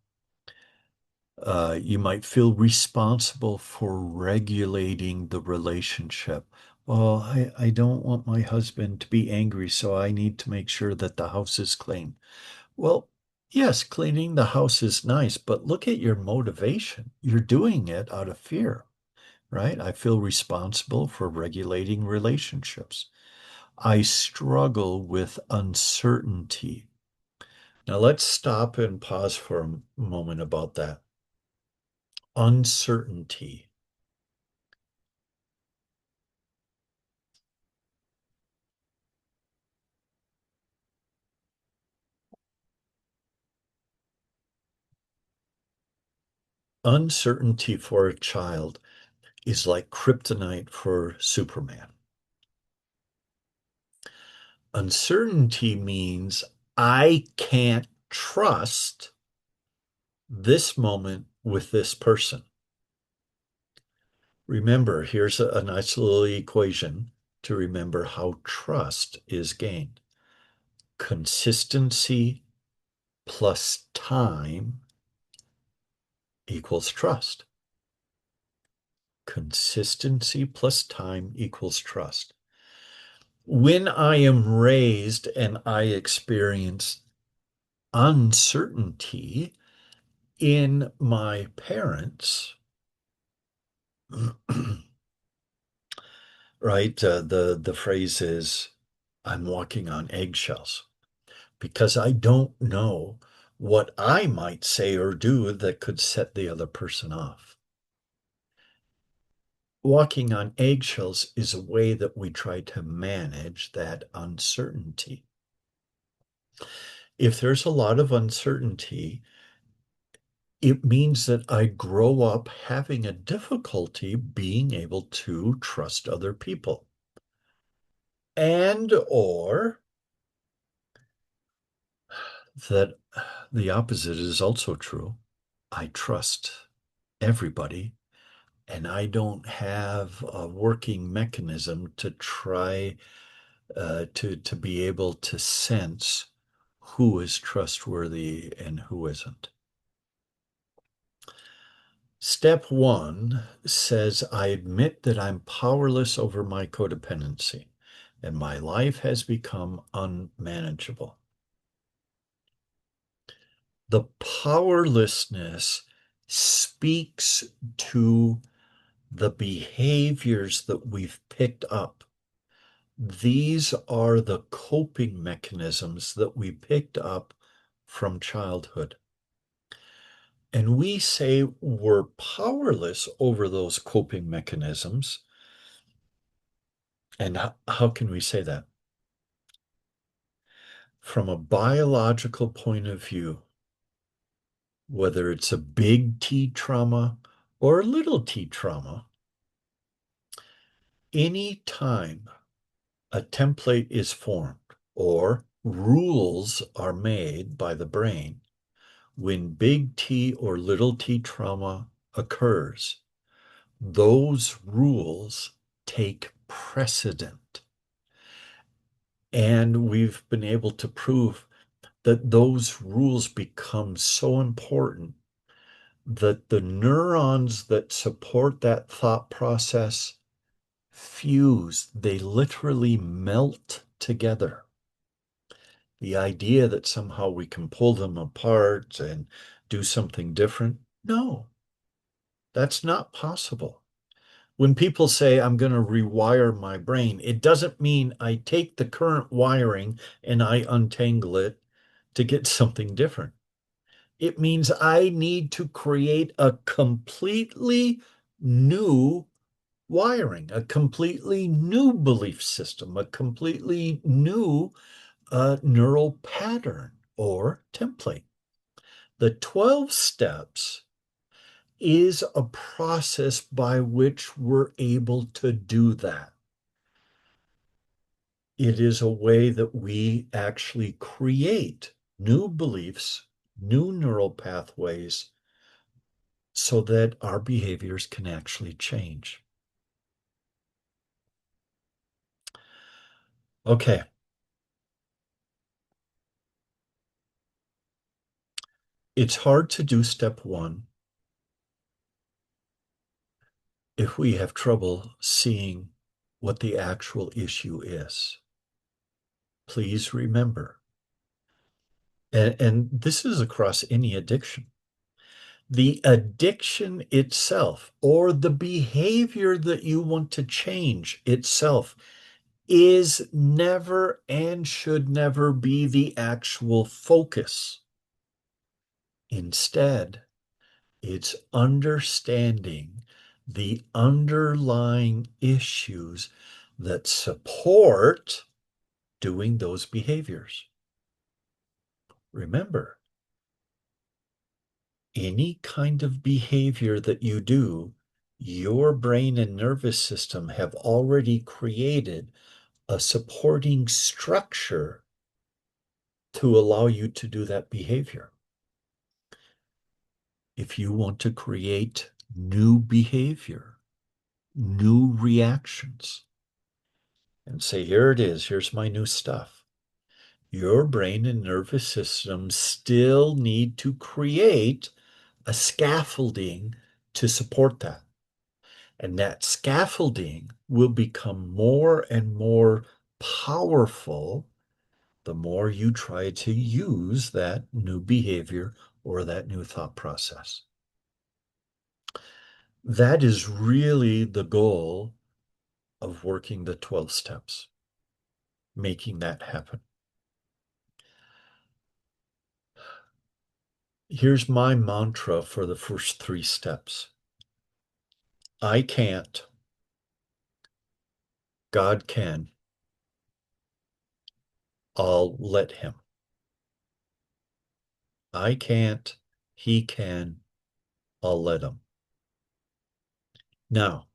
You might feel responsible for regulating the relationship. Well, I don't want my husband to be angry, so I need to make sure that the house is clean. Well, yes, cleaning the house is nice, but look at your motivation. You're doing it out of fear, right? I feel responsible for regulating relationships. I struggle with uncertainty. Now, let's stop and pause for a moment about that. Uncertainty. Uncertainty for a child is like kryptonite for Superman. Uncertainty means I can't trust this moment with this person. Remember, here's a nice little equation to remember how trust is gained. Consistency plus time equals trust. Consistency plus time equals trust. When I am raised and I experience uncertainty in my parents, right? The phrase is, I'm walking on eggshells because I don't know what I might say or do that could set the other person off. Walking on eggshells is a way that we try to manage that uncertainty. If there's a lot of uncertainty, it means that I grow up having a difficulty being able to trust other people. And or that the opposite is also true. I trust everybody and I don't have a working mechanism to try to be able to sense who is trustworthy and who isn't. Step one says, I admit that I'm powerless over my codependency and my life has become unmanageable. The powerlessness speaks to the behaviors that we've picked up. These are the coping mechanisms that we picked up from childhood. And we say we're powerless over those coping mechanisms. And how can we say that? From a biological point of view, whether it's a big T trauma or a little t trauma, any time a template is formed or rules are made by the brain, when big T or little t trauma occurs, those rules take precedent. And we've been able to prove that those rules become so important that the neurons that support that thought process fuse, they literally melt together. The idea that somehow we can pull them apart and do something different, no, that's not possible. When people say I'm going to rewire my brain, it doesn't mean I take the current wiring and I untangle it to get something different. It means I need to create a completely new wiring, a completely new belief system, a completely new neural pattern or template. The 12 steps is a process by which we're able to do that. It is a way that we actually create new beliefs, new neural pathways, so that our behaviors can actually change. Okay. It's hard to do step one if we have trouble seeing what the actual issue is. Please remember, and this is across any addiction, the addiction itself or the behavior that you want to change itself is never and should never be the actual focus. Instead, it's understanding the underlying issues that support doing those behaviors. Remember, any kind of behavior that you do, your brain and nervous system have already created a supporting structure to allow you to do that behavior. If you want to create new behavior, new reactions, and say, here it is, here's my new stuff, your brain and nervous system still need to create a scaffolding to support that. And that scaffolding will become more and more powerful the more you try to use that new behavior or that new thought process. That is really the goal of working the 12 steps, making that happen. Here's my mantra for the first 3 steps. I can't. God can. I'll let him. I can't. He can. I'll let him. Now,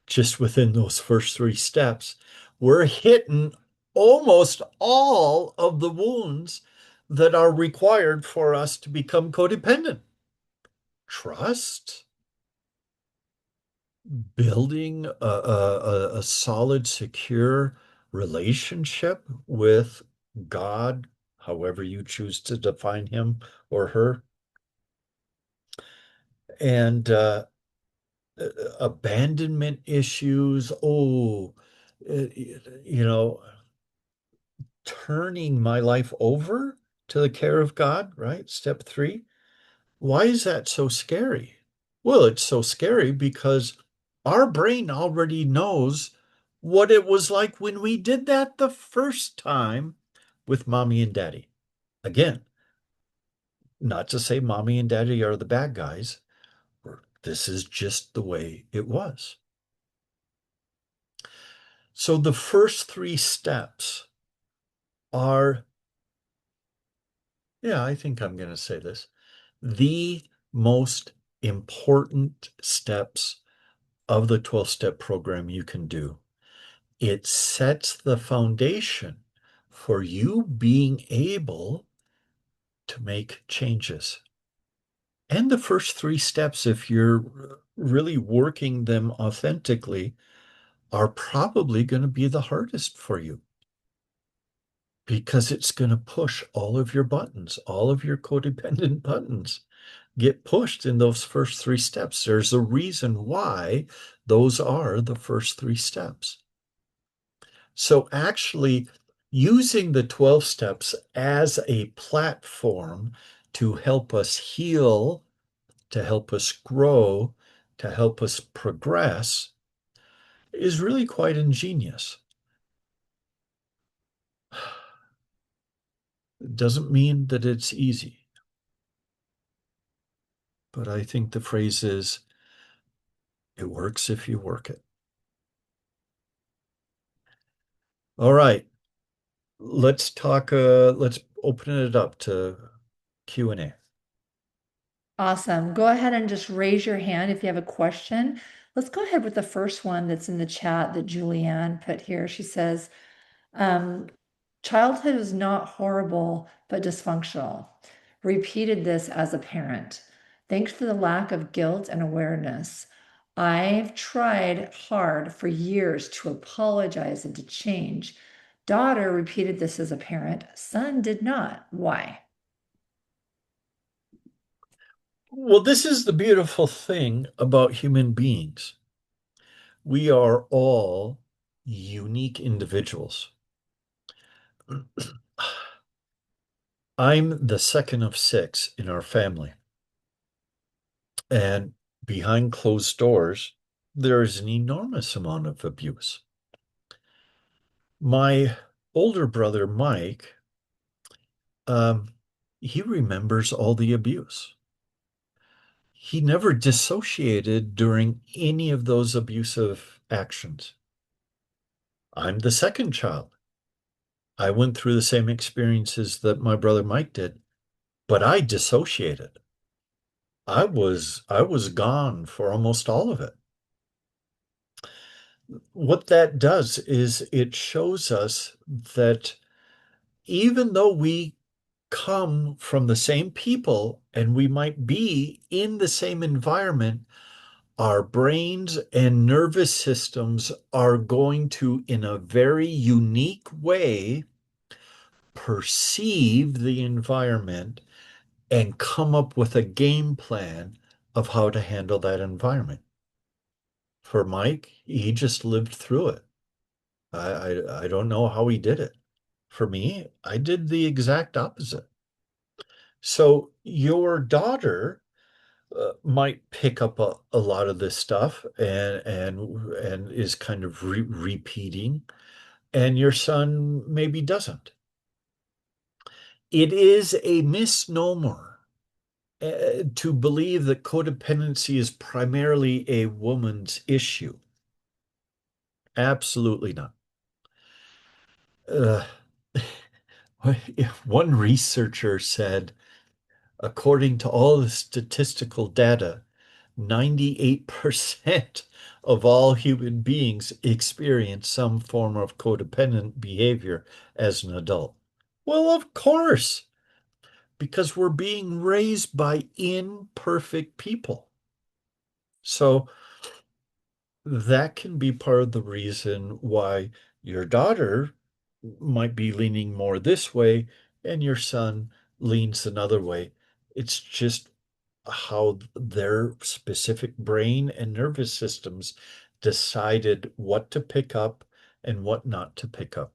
just within those first 3 steps, we're hitting almost all of the wounds that are required for us to become codependent. Trust, building a solid, secure relationship with God, however you choose to define him or her, and abandonment issues. Oh, you know, turning my life over to the care of God, right? Step 3. Why is that so scary? Well, it's so scary because our brain already knows what it was like when we did that the first time with mommy and daddy. Again, Not to say mommy and daddy are the bad guys, or this is just the way it was. So the first three steps are, yeah, I think I'm going to say this, the most important steps of the 12-step program you can do. It sets the foundation for you being able to make changes. And the first three steps, if you're really working them authentically, are probably going to be the hardest for you because it's going to push all of your buttons, all of your codependent buttons get pushed in those first three steps. There's a reason why those are the first three steps. So actually using the 12 steps as a platform to help us heal, to help us grow, to help us progress is really quite ingenious. It doesn't mean that it's easy, but I think the phrase is, it works if you work it. All right, let's open it up to Q&A. Awesome. Go ahead and just raise your hand if you have a question. Let's go ahead with the first one that's in the chat that Julianne put here. She says, um, childhood is not horrible, but dysfunctional. Repeated this as a parent. Thanks for the lack of guilt and awareness. I've tried hard for years to apologize and to change. Daughter repeated this as a parent. Son did not. Why? Well, this is the beautiful thing about human beings. We are all unique individuals. I'm the second of six in our family. And behind closed doors, there is an enormous amount of abuse. My older brother, Mike, um, he remembers all the abuse. He never dissociated during any of those abusive actions. I'm the second child. I went through the same experiences that my brother Mike did, but I dissociated. I was gone for almost all of it. What that does is it shows us that even though we come from the same people and we might be in the same environment, our brains and nervous systems are going to, in a very unique way, perceive the environment and come up with a game plan of how to handle that environment. For Mike, he just lived through it. I don't know how he did it. For me, I did the exact opposite. So your daughter might pick up a lot of this stuff and is kind of repeating, and your son maybe doesn't. It is a misnomer to believe that codependency is primarily a woman's issue. Absolutely not. Uh, one researcher said, according to all the statistical data, 98% of all human beings experience some form of codependent behavior as an adult. Well, of course, because we're being raised by imperfect people. So that can be part of the reason why your daughter might be leaning more this way and your son leans another way. It's just how their specific brain and nervous systems decided what to pick up and what not to pick up.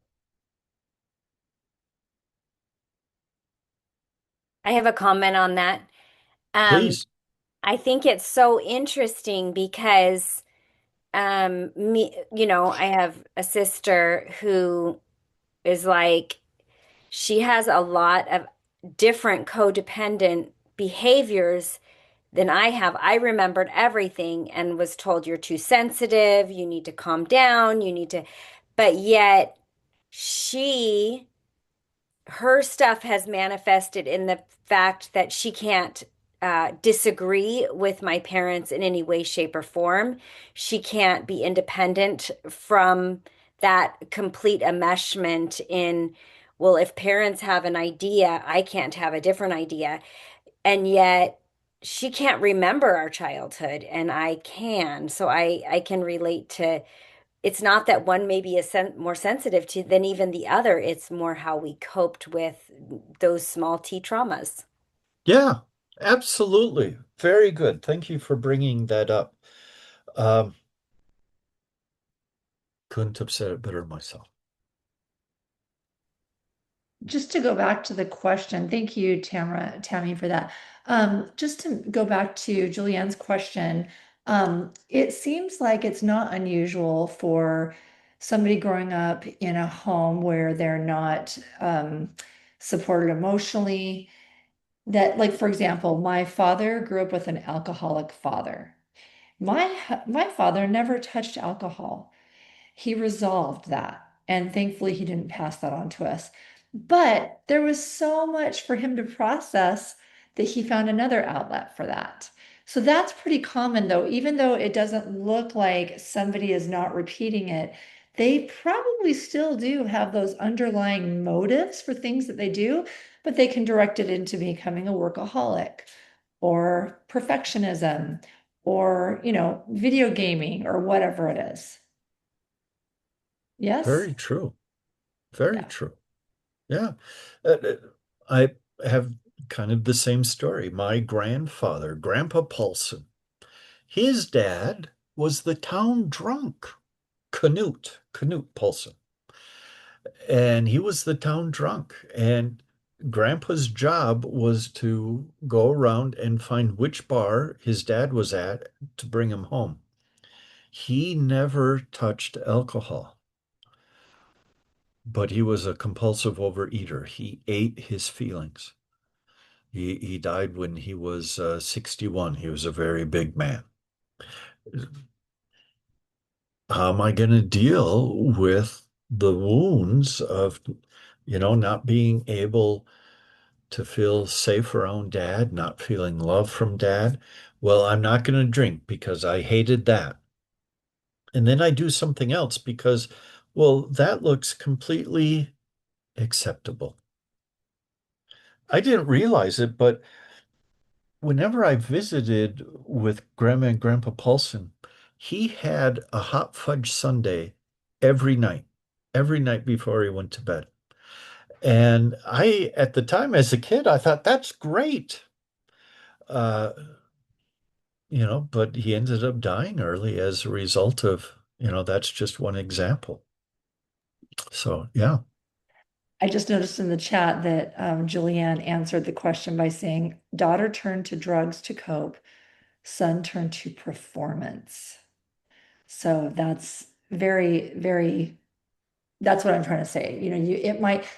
I have a comment on that. Um, Please. I think it's so interesting because I have a sister who is like she has a lot of different codependent behaviors than I have. I remembered everything and was told you're too sensitive, you need to calm down, you need to, but yet she, her stuff has manifested in the fact that she can't disagree with my parents in any way, shape, or form. She can't be independent from that complete enmeshment in, well, if parents have an idea, I can't have a different idea. And yet she can't remember our childhood and I can. So I can relate to, it's not that one maybe is more sensitive to than even the other. It's more how we coped with those small T traumas. Yeah, absolutely. Very good. Thank you for bringing that up. Um, couldn't have said it better myself. Just to go back to the question, thank you, Tammy, for that. Just to go back to Julianne's question, it seems like it's not unusual for somebody growing up in a home where they're not supported emotionally. That, like, for example, my father grew up with an alcoholic father. My father never touched alcohol. He resolved that. And thankfully, he didn't pass that on to us. But there was so much for him to process that he found another outlet for that. So that's pretty common, though, even though it doesn't look like somebody is not repeating it, they probably still do have those underlying motives for things that they do, but they can direct it into becoming a workaholic or perfectionism or, video gaming or whatever it is. Yes? Very true. Very Yeah. true. Yeah. I have kind of the same story. My grandfather, Grandpa Paulson, his dad was the town drunk, Canute Paulson. And he was the town drunk. And Grandpa's job was to go around and find which bar his dad was at to bring him home. He never touched alcohol, but he was a compulsive overeater. He ate his feelings. He died when he was 61. He was a very big man. How am I going to deal with the wounds of, not being able to feel safe around dad, not feeling love from dad? Well, I'm not going to drink because I hated that. And then I do something else because, well, that looks completely acceptable. I didn't realize it, but whenever I visited with Grandma and Grandpa Paulson, he had a hot fudge sundae every night before he went to bed. And at the time as a kid, I thought that's great. Uh, but he ended up dying early as a result of, that's just one example. So, yeah, I just noticed in the chat that Julianne answered the question by saying, daughter turned to drugs to cope, son turned to performance. So that's very, very, that's what I'm trying to say.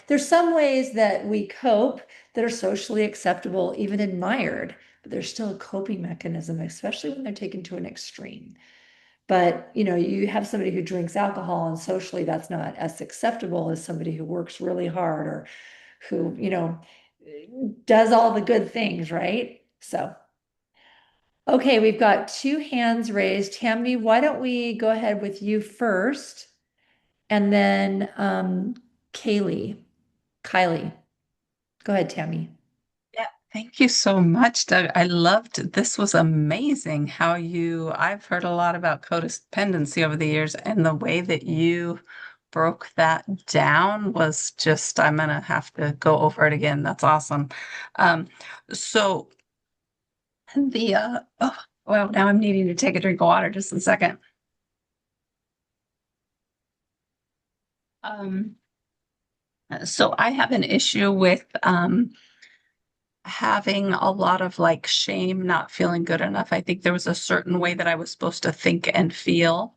There's some ways that we cope that are socially acceptable, even admired, but there's still a coping mechanism, especially when they're taken to an extreme. But, you have somebody who drinks alcohol and socially that's not as acceptable as somebody who works really hard or who, does all the good things, right? So, okay, we've got two hands raised. Tammy, why don't we go ahead with you first and then Kylie. Go ahead, Tammy. Yeah, thank you so much, Doug. I loved this was amazing how I've heard a lot about codependency over the years, and the way that you broke that down was just, I'm gonna have to go over it again. That's awesome. Um, so oh, well, now I'm needing to take a drink of water just a second. Um, so I have an issue with having a lot of like shame, not feeling good enough. I think there was a certain way that I was supposed to think and feel.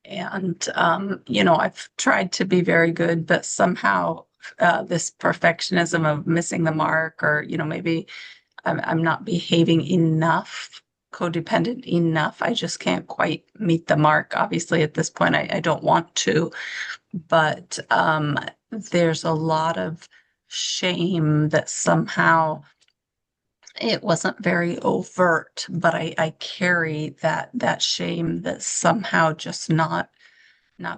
And, I've tried to be very good, but somehow this perfectionism of missing the mark, or, maybe I'm not behaving enough, codependent enough. I just can't quite meet the mark. Obviously, at this point, I don't want to, but there's a lot of shame that somehow it wasn't very overt, but I carry that shame that's somehow just not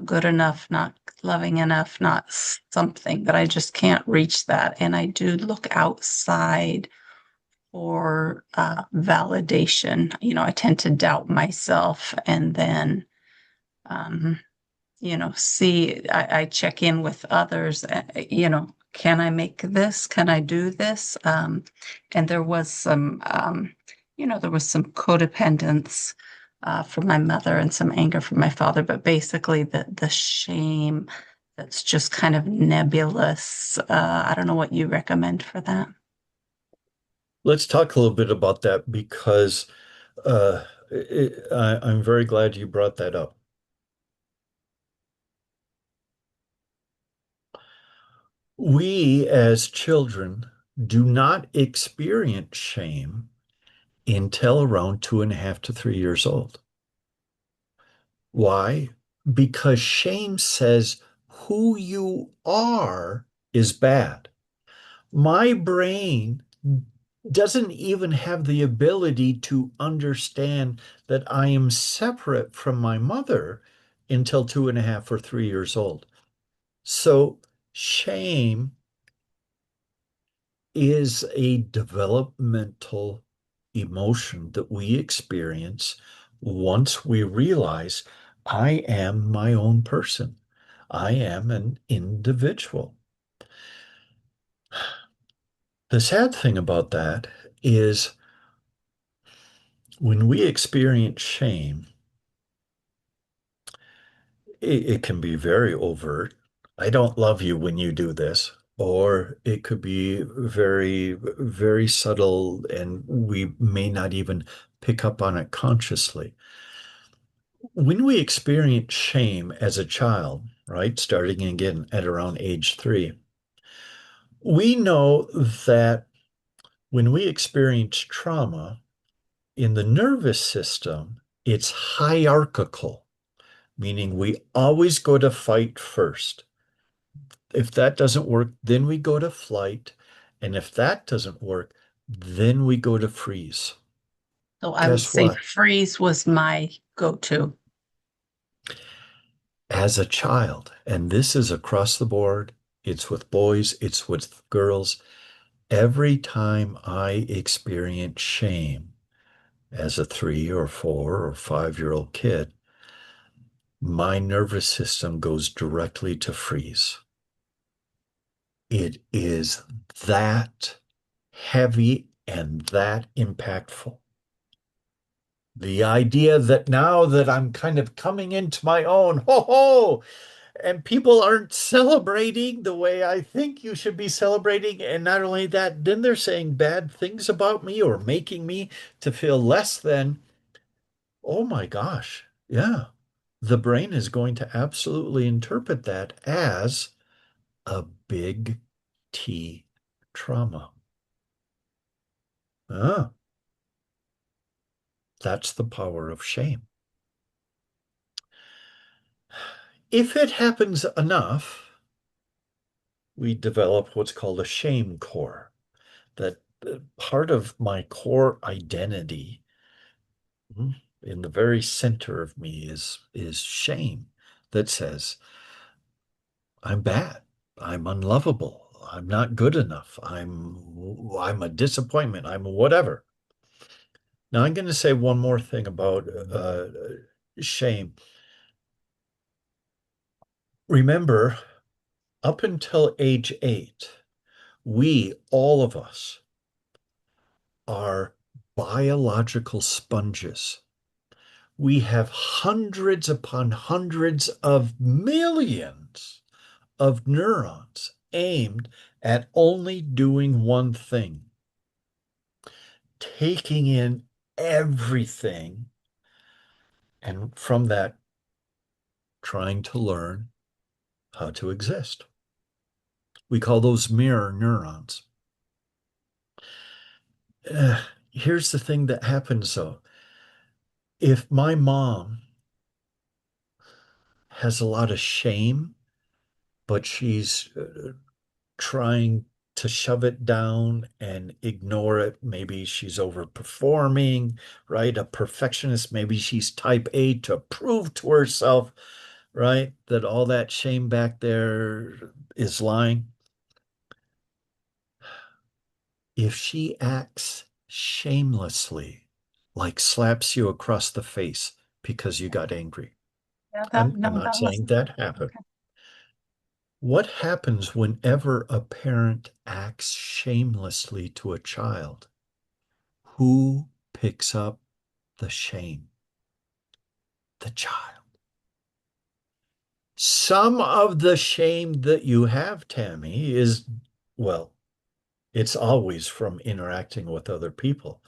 good enough, not loving enough, not something, that I just can't reach that. And I do look outside for validation. I tend to doubt myself, and then um, see, I check in with others, can I make this? Can I do this? And there was some codependence from my mother and some anger from my father, but basically the shame that's just kind of nebulous. I don't know what you recommend for that. Let's talk a little bit about that because I'm very glad you brought that up. We as children do not experience shame until around 2.5 to 3 years old. Why? Because shame says who you are is bad. My brain doesn't even have the ability to understand that I am separate from my mother until 2.5 or 3 years old. So shame is a developmental emotion that we experience once we realize I am my own person. I am an individual. The sad thing about that is when we experience shame, it can be very overt. I don't love you when you do this. Or it could be very, very subtle, and we may not even pick up on it consciously. When we experience shame as a child, right, starting again at around age 3, we know that when we experience trauma in the nervous system, it's hierarchical, meaning we always go to fight first. If that doesn't work, then we go to flight. And if that doesn't work, then we go to freeze. So I would Guess say what? freeze was my go-to. As a child, and this is across the board, it's with boys, it's with girls. Every time I experience shame as a 3 or 4 or 5-year-old kid, my nervous system goes directly to freeze. It is that heavy and that impactful. The idea that now that I'm kind of coming into my own, ho ho, and people aren't celebrating the way I think you should be celebrating. And not only that, then they're saying bad things about me or making me to feel less than. Oh my gosh. Yeah. The brain is going to absolutely interpret that as a big T trauma. Ah, that's the power of shame. If it happens enough, we develop what's called a shame core. That part of my core identity, in the very center of me, is shame that says I'm bad, I'm unlovable, I'm not good enough, I'm a disappointment, I'm whatever. Now I'm going to say one more thing about shame. Remember, up until age 8, we, all of us, are biological sponges. We have hundreds upon hundreds of millions of neurons aimed at only doing one thing, taking in everything, and from that, trying to learn how to exist. We call those mirror neurons. Here's the thing that happens though. If my mom has a lot of shame, but she's trying to shove it down and ignore it. Maybe she's overperforming, right? A perfectionist. Maybe she's type A to prove to herself, right, that all that shame back there is lying. If she acts shamelessly, like slaps you across the face because you got angry, Yeah, I'm no, not that saying wasn't that happened. okay. What happens whenever a parent acts shamelessly to a child? Who picks up the shame? The child. Some of the shame that you have, Tammy, is, well, it's always from interacting with other people.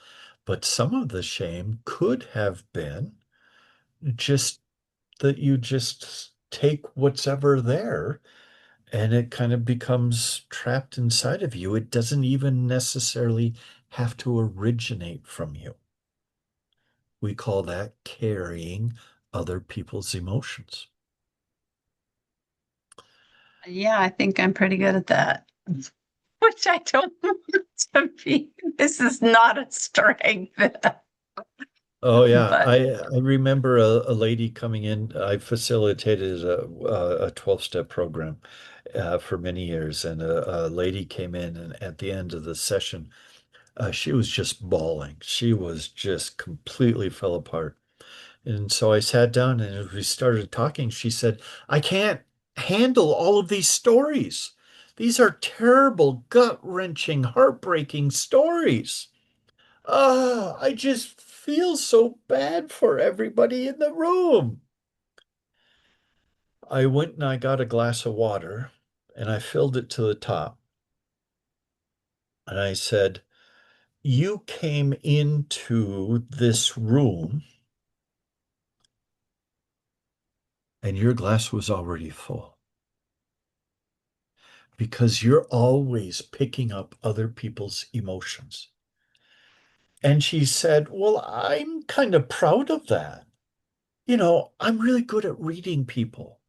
But some of the shame could have been just that you just take what's ever there and it kind of becomes trapped inside of you. It doesn't even necessarily have to originate from you. We call that carrying other people's emotions. Yeah, I think I'm pretty good at that. Which I don't want to be. This is not a strength. Oh yeah, But I remember a lady coming in. I facilitated a 12-step program for many years, and a lady came in, and at the end of the session, she was just bawling. She was just completely fell apart. And so I sat down, and as we started talking, she said, "I can't handle all of these stories. These are terrible, gut-wrenching, heartbreaking stories. I just feel so bad for everybody in the room." I went and I got a glass of water and I filled it to the top. And I said, "You came into this room and your glass was already full because you're always picking up other people's emotions." And she said, "Well, I'm kind of proud of that. I'm really good at reading people.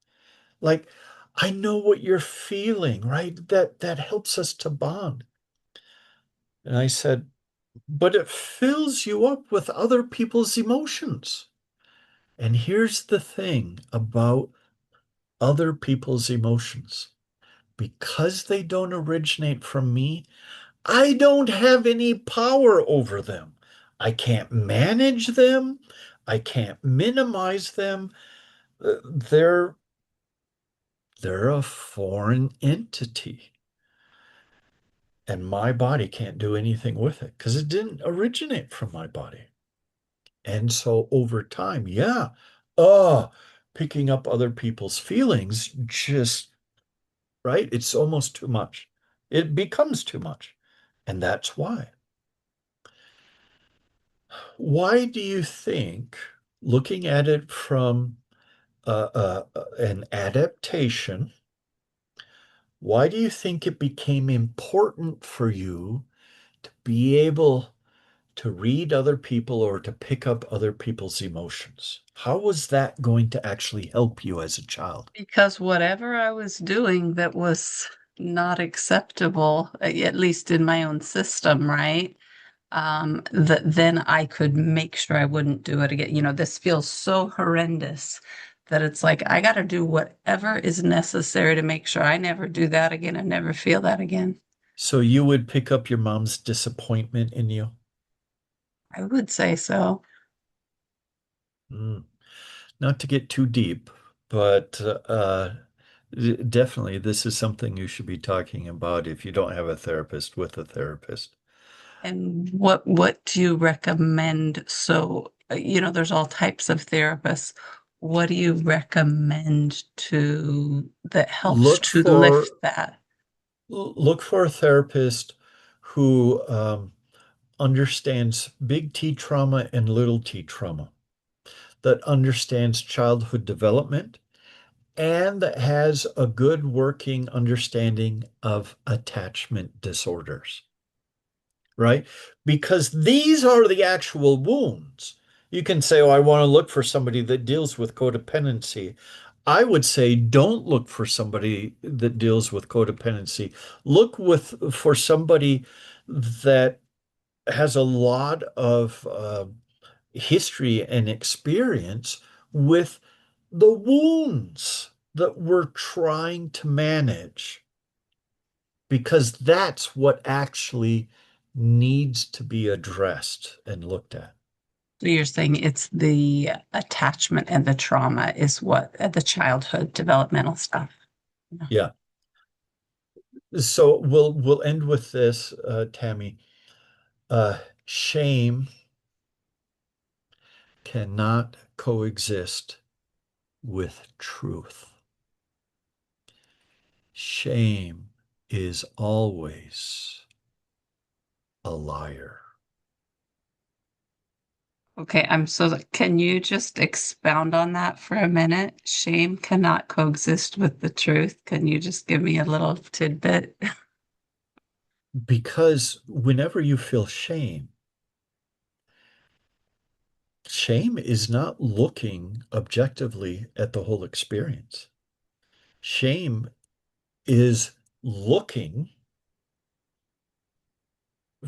Like, I know what you're feeling, right? That helps us to bond." And I said, "But it fills you up with other people's emotions." And here's the thing about other people's emotions. Because they don't originate from me, I don't have any power over them. I can't manage them. I can't minimize them. They're a foreign entity. And my body can't do anything with it because it didn't originate from my body. And so over time, yeah, oh, picking up other people's feelings just, right? It's almost too much. It becomes too much. And that's why. Why do you think, looking at it from an adaptation, why do you think it became important for you to be able to read other people or to pick up other people's emotions? How was that going to actually help you as a child? because whatever I was doing that was not acceptable, at least in my own system, right? That then I could make sure I wouldn't do it again. This feels so horrendous that it's like I got to do whatever is necessary to make sure I never do that again and never feel that again. So you would pick up your mom's disappointment in you? I would say so. Mm. Not to get too deep, but definitely this is something you should be talking about if you don't have a therapist with a therapist. And what do you recommend? So, there's all types of therapists. What do you recommend to that helps Look to for lift that? look for a therapist who understands big T trauma and little T trauma, that understands childhood development and that has a good working understanding of attachment disorders, right? Because these are the actual wounds. You can say, oh, I want to look for somebody that deals with codependency. I would say don't look for somebody that deals with codependency. Look for somebody that has a lot of history and experience with the wounds that we're trying to manage, because that's what actually needs to be addressed and looked at. So you're saying it's the attachment and the trauma is what the childhood developmental stuff. Yeah. Yeah. So we'll end with this, Tammy. Shame cannot coexist with truth. Shame is always a liar. Okay, can you just expound on that for a minute? Shame cannot coexist with the truth. Can you just give me a little tidbit? Because whenever you feel shame, shame is not looking objectively at the whole experience. Shame is looking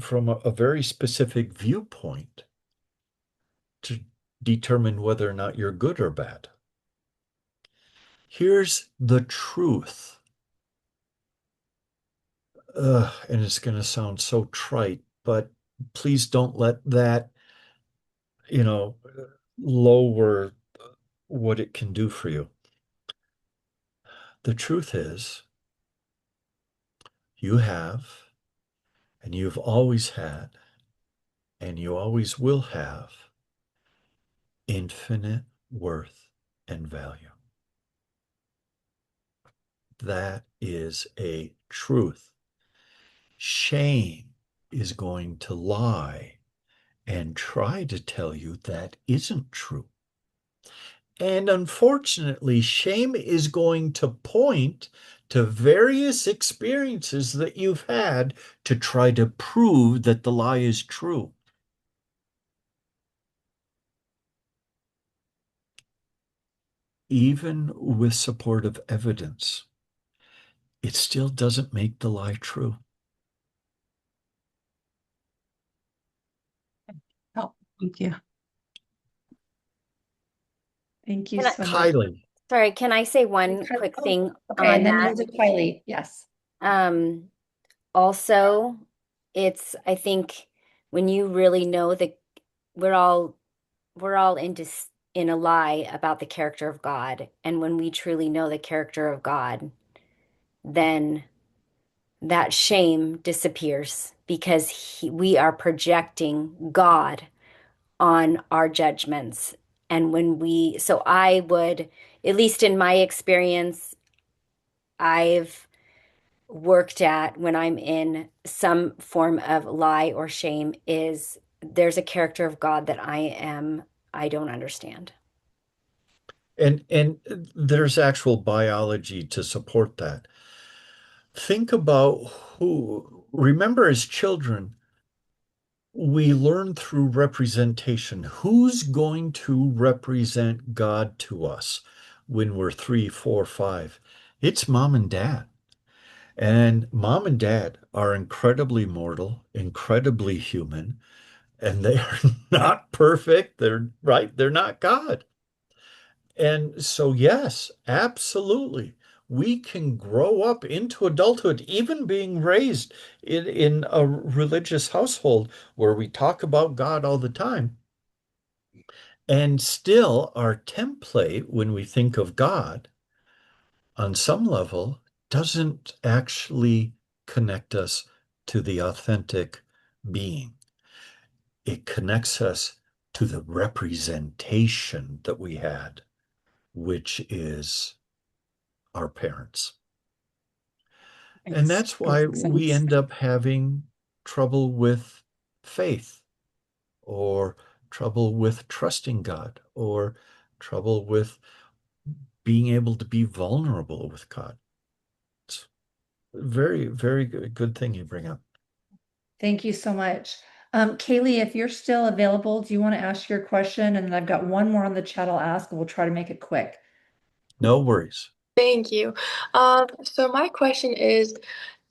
from a very specific viewpoint to determine whether or not you're good or bad. Here's the truth. And it's going to sound so trite, but please don't let that, you know, lower what it can do for you. The truth is, you have, and you've always had, and you always will have infinite worth and value. That is a truth. Shame is going to lie and try to tell you that isn't true. And unfortunately, shame is going to point to various experiences that you've had to try to prove that the lie is true. Even with supportive evidence, it still doesn't make the lie true. Oh, thank you. Thank you Can I, so much. Kylie, sorry, can I say one quick thing Okay, on and then that? we'll do Kylie. Yes. Um, Also, I think when you really know that we're all in a lie about the character of God, and when we truly know the character of God, then that shame disappears because we are projecting God on our judgments. And so I would, at least in my experience, I've worked at when I'm in some form of lie or shame is there's a character of God that I don't understand. and there's actual biology to support that. Think about remember as children, we learn through representation. Who's going to represent God to us when we're 3, 4, 5? It's mom and dad. And mom and dad are incredibly mortal, incredibly human, and they are not perfect. They're right. They're not God. And so, yes, absolutely. We can grow up into adulthood, even being raised in a religious household where we talk about God all the time. And still, our template, when we think of God, on some level, doesn't actually connect us to the authentic being. It connects us to the representation that we had, which is our parents. And Makes that's why perfect we sense. end up having trouble with faith, or trouble with trusting God, or trouble with being able to be vulnerable with God. It's a very, very good thing you bring up. Thank you so much. Kaylee, if you're still available, do you want to ask your question? And then I've got one more on the chat I'll ask, and we'll try to make it quick. No worries. Thank you. So my question is,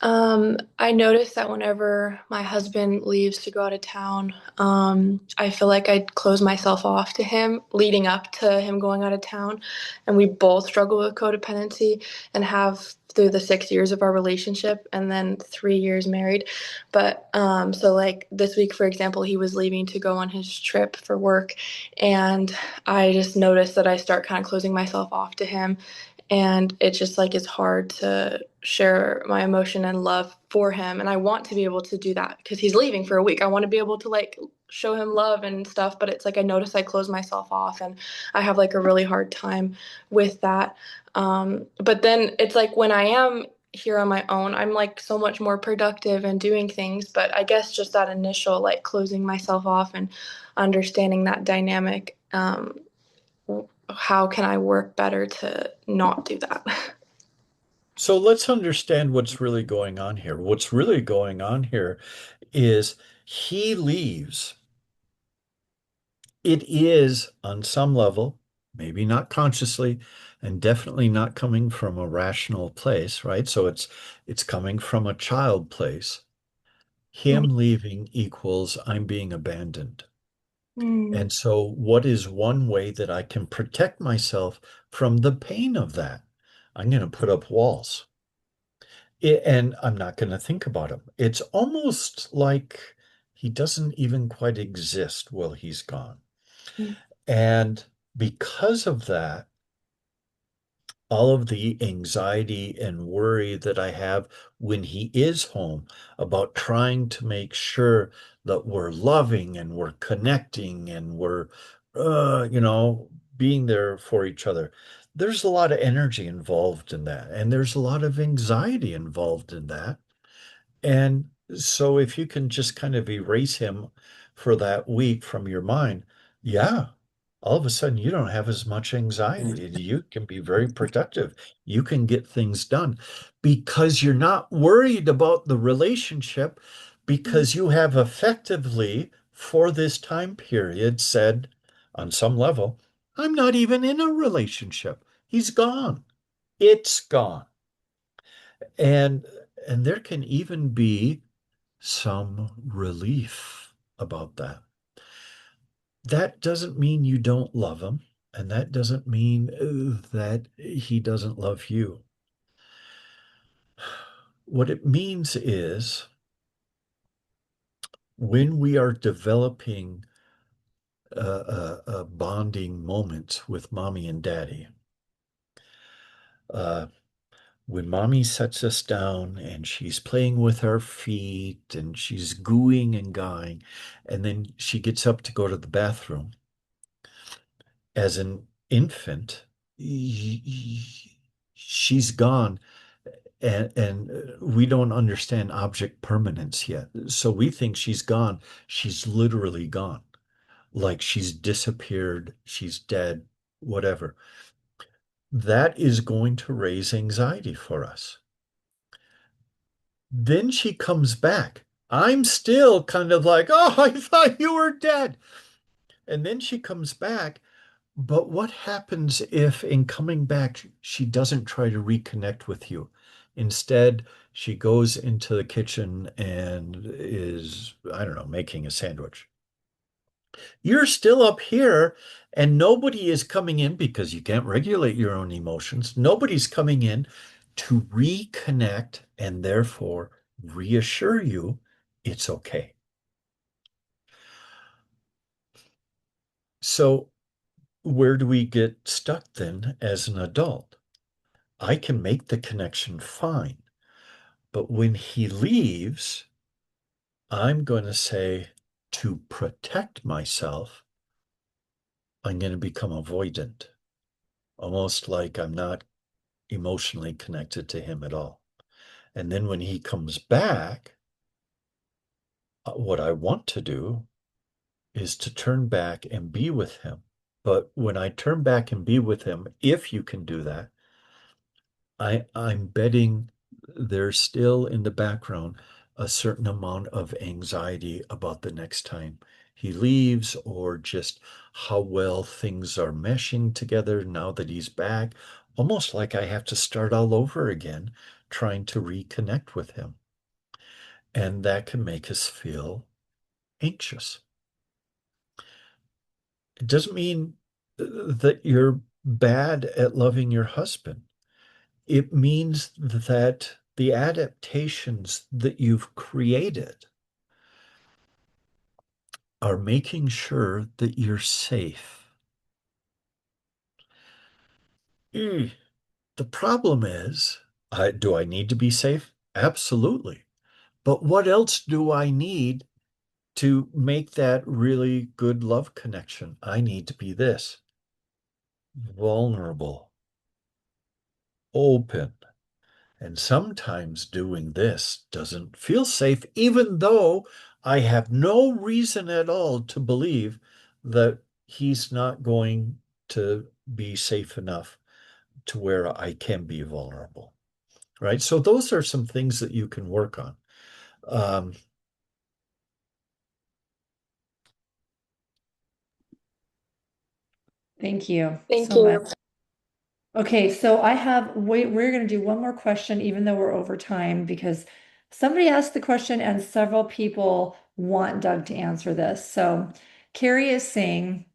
I noticed that whenever my husband leaves to go out of town, I feel like I close myself off to him leading up to him going out of town. And we both struggle with codependency and have through the 6 years of our relationship and then 3 years married. But so like this week, for example, he was leaving to go on his trip for work. And I just noticed that I start kind of closing myself off to him, and it's just like it's hard to share my emotion and love for him, and I want to be able to do that because he's leaving for a week. I want to be able to like show him love and stuff, but it's like I notice I close myself off, and I have like a really hard time with that. But then it's like when I am here on my own, I'm like so much more productive and doing things, but I guess just that initial like closing myself off and understanding that dynamic, how can I work better to not do that? So let's understand what's really going on here. What's really going on here is he leaves. It is on some level, maybe not consciously, and definitely not coming from a rational place, right? So it's coming from a child place. Him leaving equals I'm being abandoned. Mm, And so what is one way that I can protect myself from the pain of that? I'm going to put up walls. And I'm not going to think about him. It's almost like he doesn't even quite exist while he's gone. mm, And because of that, all of the anxiety and worry that I have when he is home about trying to make sure that we're loving and we're connecting and we're, being there for each other. There's a lot of energy involved in that, and there's a lot of anxiety involved in that. And so if you can just kind of erase him for that week from your mind, yeah, all of a sudden you don't have as much anxiety. You can be very productive. You can get things done because you're not worried about the relationship mm, because you have effectively, for this time period, said on some level, I'm not even in a relationship. He's gone. It's gone. And and there can even be some relief about that. That doesn't mean you don't love him, and that doesn't mean that he doesn't love you. What it means is when we are developing bonding moments with mommy and daddy, uh, when mommy sets us down and she's playing with our feet and she's gooing and guying, and then she gets up to go to the bathroom, as an infant, she's gone, and we don't understand object permanence yet. So we think she's gone. She's literally gone, like she's disappeared, she's dead, whatever. That is going to raise anxiety for us. Then she comes back. I'm still kind of like, oh, I thought you were dead. And then she comes back. But what happens if, in coming back, she doesn't try to reconnect with you? Instead, she goes into the kitchen and is, I don't know, making a sandwich. You're still up here, and nobody is coming in because you can't regulate your own emotions. Nobody's coming in to reconnect and therefore reassure you it's okay. So, where do we get stuck then as an adult? I can make the connection fine. But when he leaves, I'm going to say, to protect myself, I'm going to become avoidant, almost like I'm not emotionally connected to him at all. And then when he comes back, what I want to do is to turn back and be with him But when I turn back and be with him, if you can do that, I'm betting there's still in the background a certain amount of anxiety about the next time he leaves, or just how well things are meshing together now that he's back. Almost like I have to start all over again, trying to reconnect with him. And that can make us feel anxious. It doesn't mean that you're bad at loving your husband. It means that the adaptations that you've created are making sure that you're safe. The problem is, do I need to be safe? Absolutely. But what else do I need to make that really good love connection? I need to be this: vulnerable, open. And sometimes doing this doesn't feel safe, even though I have no reason at all to believe that he's not going to be safe enough to where I can be vulnerable. Right. So those are some things that you can work on. Um, Thank you Thank so much. you. Okay, so we're going to do one more question, even though we're over time, because somebody asked the question and several people want Doug to answer this. So Carrie is saying,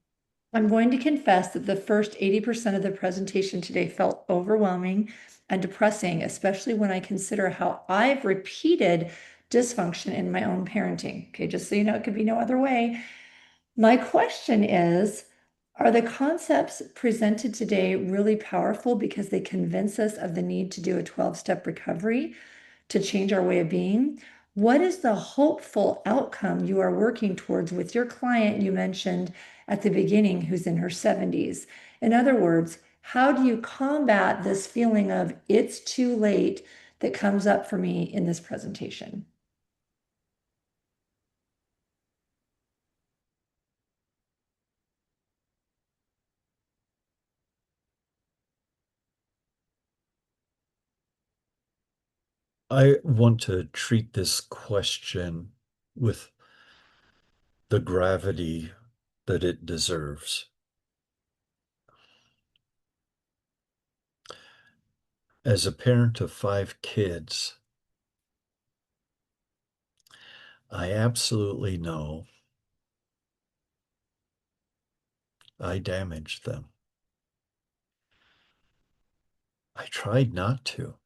I'm going to confess that the first 80% of the presentation today felt overwhelming and depressing, especially when I consider how I've repeated dysfunction in my own parenting. Okay, just so you know, it could be no other way. My question is, are the concepts presented today really powerful because they convince us of the need to do a 12-step recovery to change our way of being? What is the hopeful outcome you are working towards with your client you mentioned at the beginning, who's in her 70s? In other words, how do you combat this feeling of it's too late that comes up for me in this presentation? I want to treat this question with the gravity that it deserves. As a parent of 5 kids, I absolutely know I damaged them. I tried not to,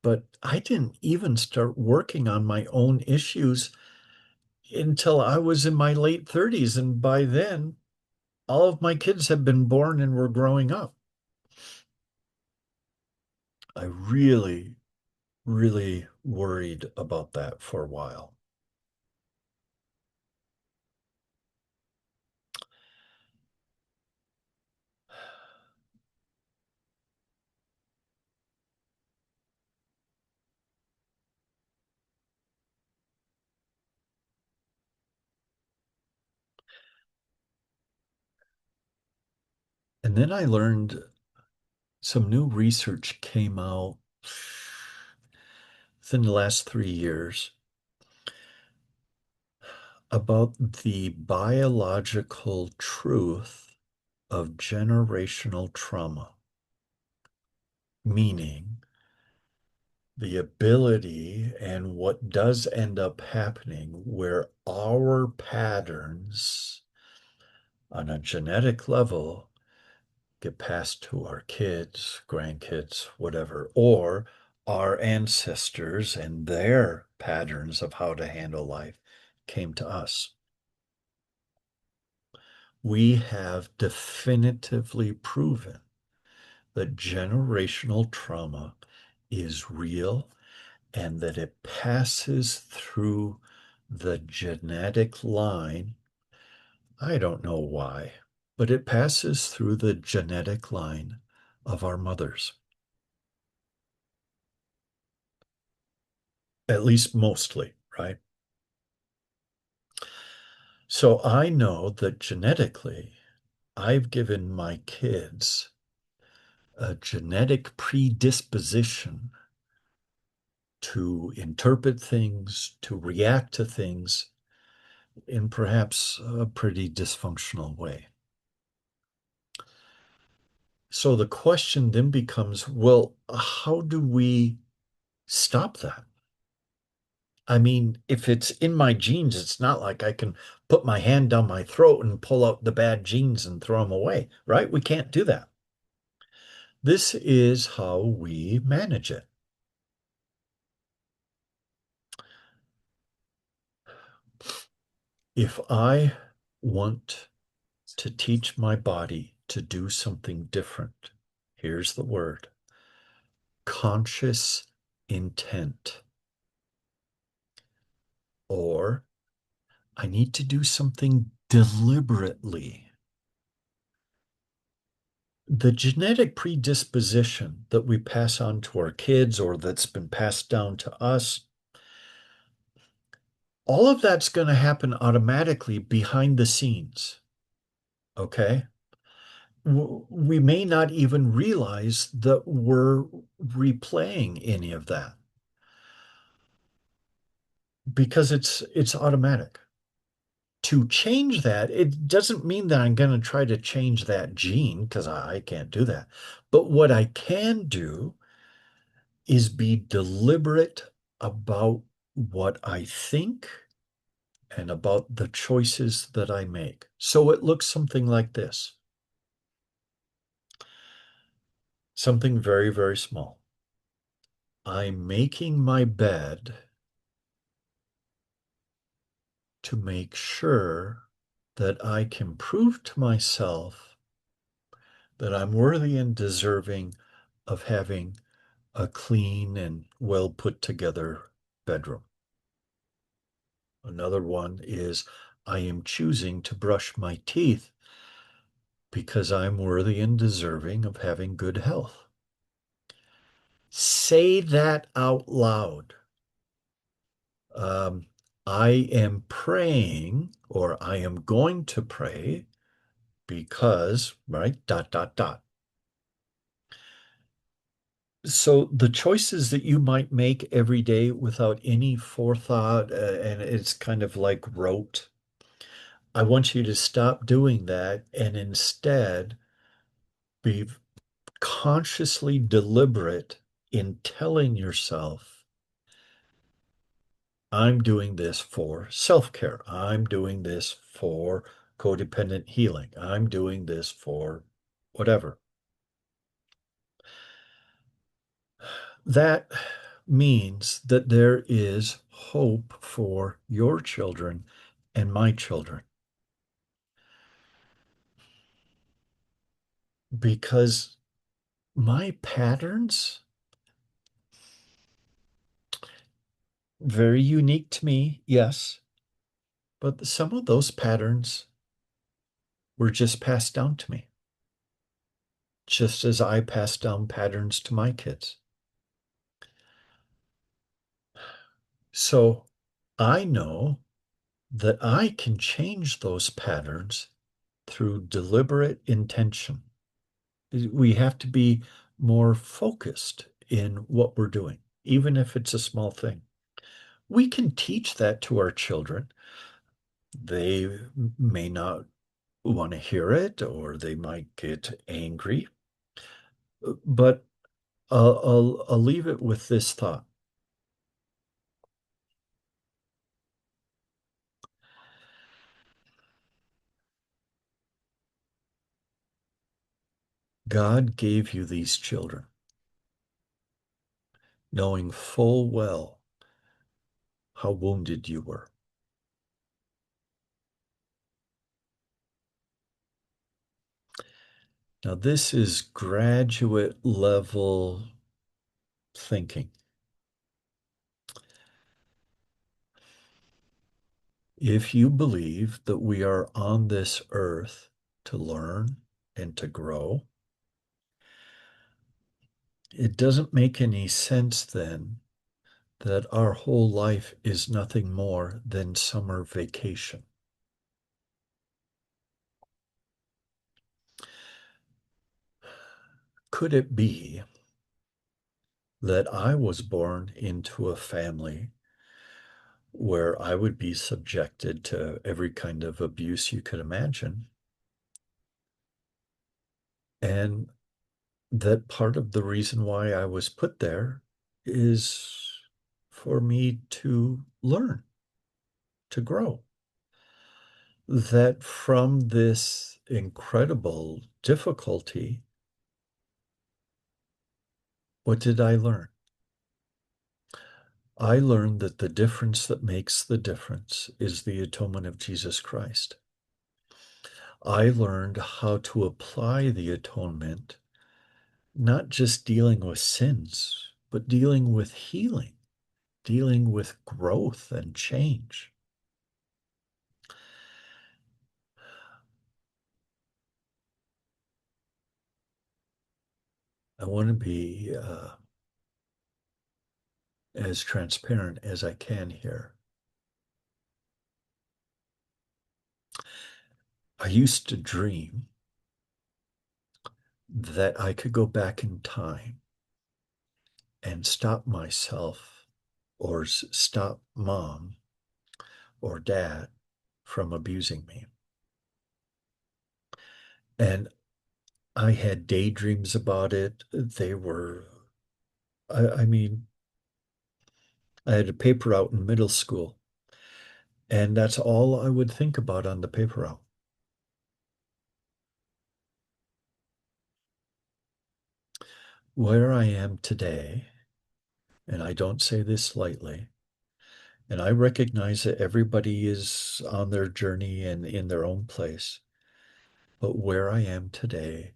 but I didn't even start working on my own issues until I was in my late 30s. And by then, all of my kids had been born and were growing up. I really, really worried about that for a while. And then I learned some new research came out within the last 3 years about the biological truth of generational trauma, meaning the ability and what does end up happening where our patterns on a genetic level get passed to our kids, grandkids, whatever, or our ancestors and their patterns of how to handle life came to us. We have definitively proven that generational trauma is real and that it passes through the genetic line. I don't know why, but it passes through the genetic line of our mothers. At least mostly, right? So I know that genetically, I've given my kids a genetic predisposition to interpret things, to react to things in perhaps a pretty dysfunctional way. So the question then becomes, well, how do we stop that? I mean, if it's in my genes, it's not like I can put my hand down my throat and pull out the bad genes and throw them away, right? We can't do that. This is how we manage it. If I want to teach my body to do something different, here's the word: conscious intent. Or I need to do something deliberately. The genetic predisposition that we pass on to our kids or that's been passed down to us, all of that's going to happen automatically behind the scenes. Okay? We may not even realize that we're replaying any of that because it's automatic. To change that, it doesn't mean that I'm going to try to change that gene because I can't do that. But what I can do is be deliberate about what I think and about the choices that I make. So it looks something like this. Something very, very small. I'm making my bed to make sure that I can prove to myself that I'm worthy and deserving of having a clean and well put together bedroom. Another one is I am choosing to brush my teeth because I'm worthy and deserving of having good health. Say that out loud. Um, I am praying, or I am going to pray because, right, dot, dot, dot. So the choices that you might make every day without any forethought, and it's kind of like rote, I want you to stop doing that and instead be consciously deliberate in telling yourself, I'm doing this for self-care. I'm doing this for codependent healing. I'm doing this for whatever. That means that there is hope for your children and my children. Because my patterns, very unique to me, yes, but some of those patterns were just passed down to me, just as I passed down patterns to my kids. So I know that I can change those patterns through deliberate intention. We have to be more focused in what we're doing, even if it's a small thing. We can teach that to our children. They may not want to hear it, or they might get angry, but I'll leave it with this thought. God gave you these children, knowing full well how wounded you were. Now, this is graduate level thinking. If you believe that we are on this earth to learn and to grow, it doesn't make any sense then that our whole life is nothing more than summer vacation. could it be that I was born into a family where I would be subjected to every kind of abuse you could imagine? And that part of the reason why I was put there is for me to learn, to grow. That from this incredible difficulty, what did I learn? I learned that the difference that makes the difference is the atonement of Jesus Christ. I learned how to apply the atonement, not just dealing with sins, but dealing with healing, dealing with growth and change. I want to be as transparent as I can here. I used to dream that I could go back in time and stop myself or stop mom or dad from abusing me. And I had daydreams about it. They were, I mean, I had a paper route in middle school, and that's all I would think about on the paper route. Where I am today, and I don't say this lightly, and I recognize that everybody is on their journey and in their own place, but where I am today,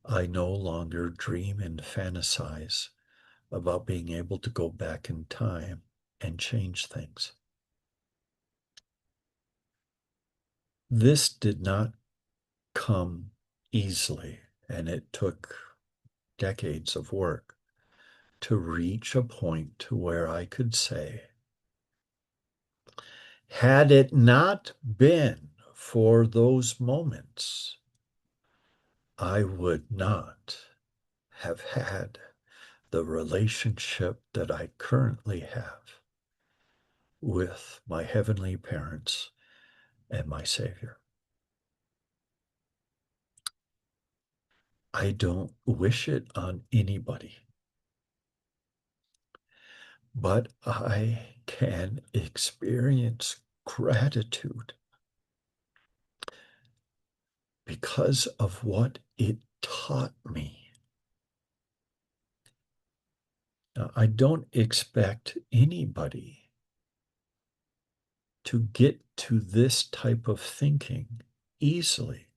I no longer dream and fantasize about being able to go back in time and change things. This did not come easily, and it took decades of work to reach a point to where I could say, had it not been for those moments, I would not have had the relationship that I currently have with my heavenly parents and my Savior. I don't wish it on anybody, but I can experience gratitude because of what it taught me. Now, I don't expect anybody to get to this type of thinking easily.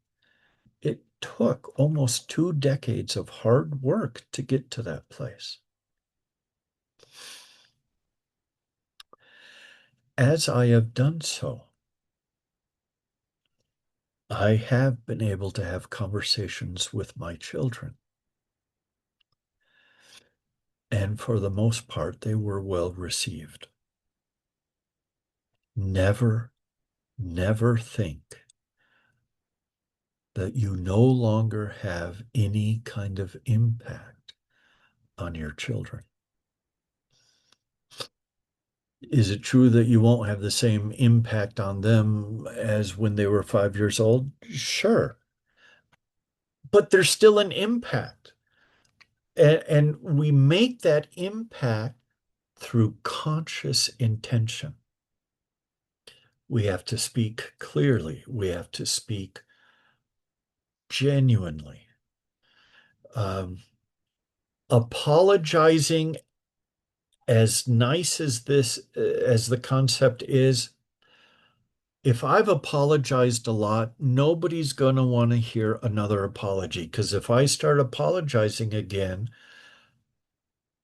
It took almost 2 decades of hard work to get to that place. As I have done so, I have been able to have conversations with my children. And for the most part, they were well received. Never, never think that you no longer have any kind of impact on your children. Is it true that you won't have the same impact on them as when they were 5 years old? Sure. But there's still an impact. And we make that impact through conscious intention. We have to speak clearly. We have to speak genuinely. Apologizing, as nice as as the concept is, if I've apologized a lot, nobody's going to want to hear another apology, because if I start apologizing again,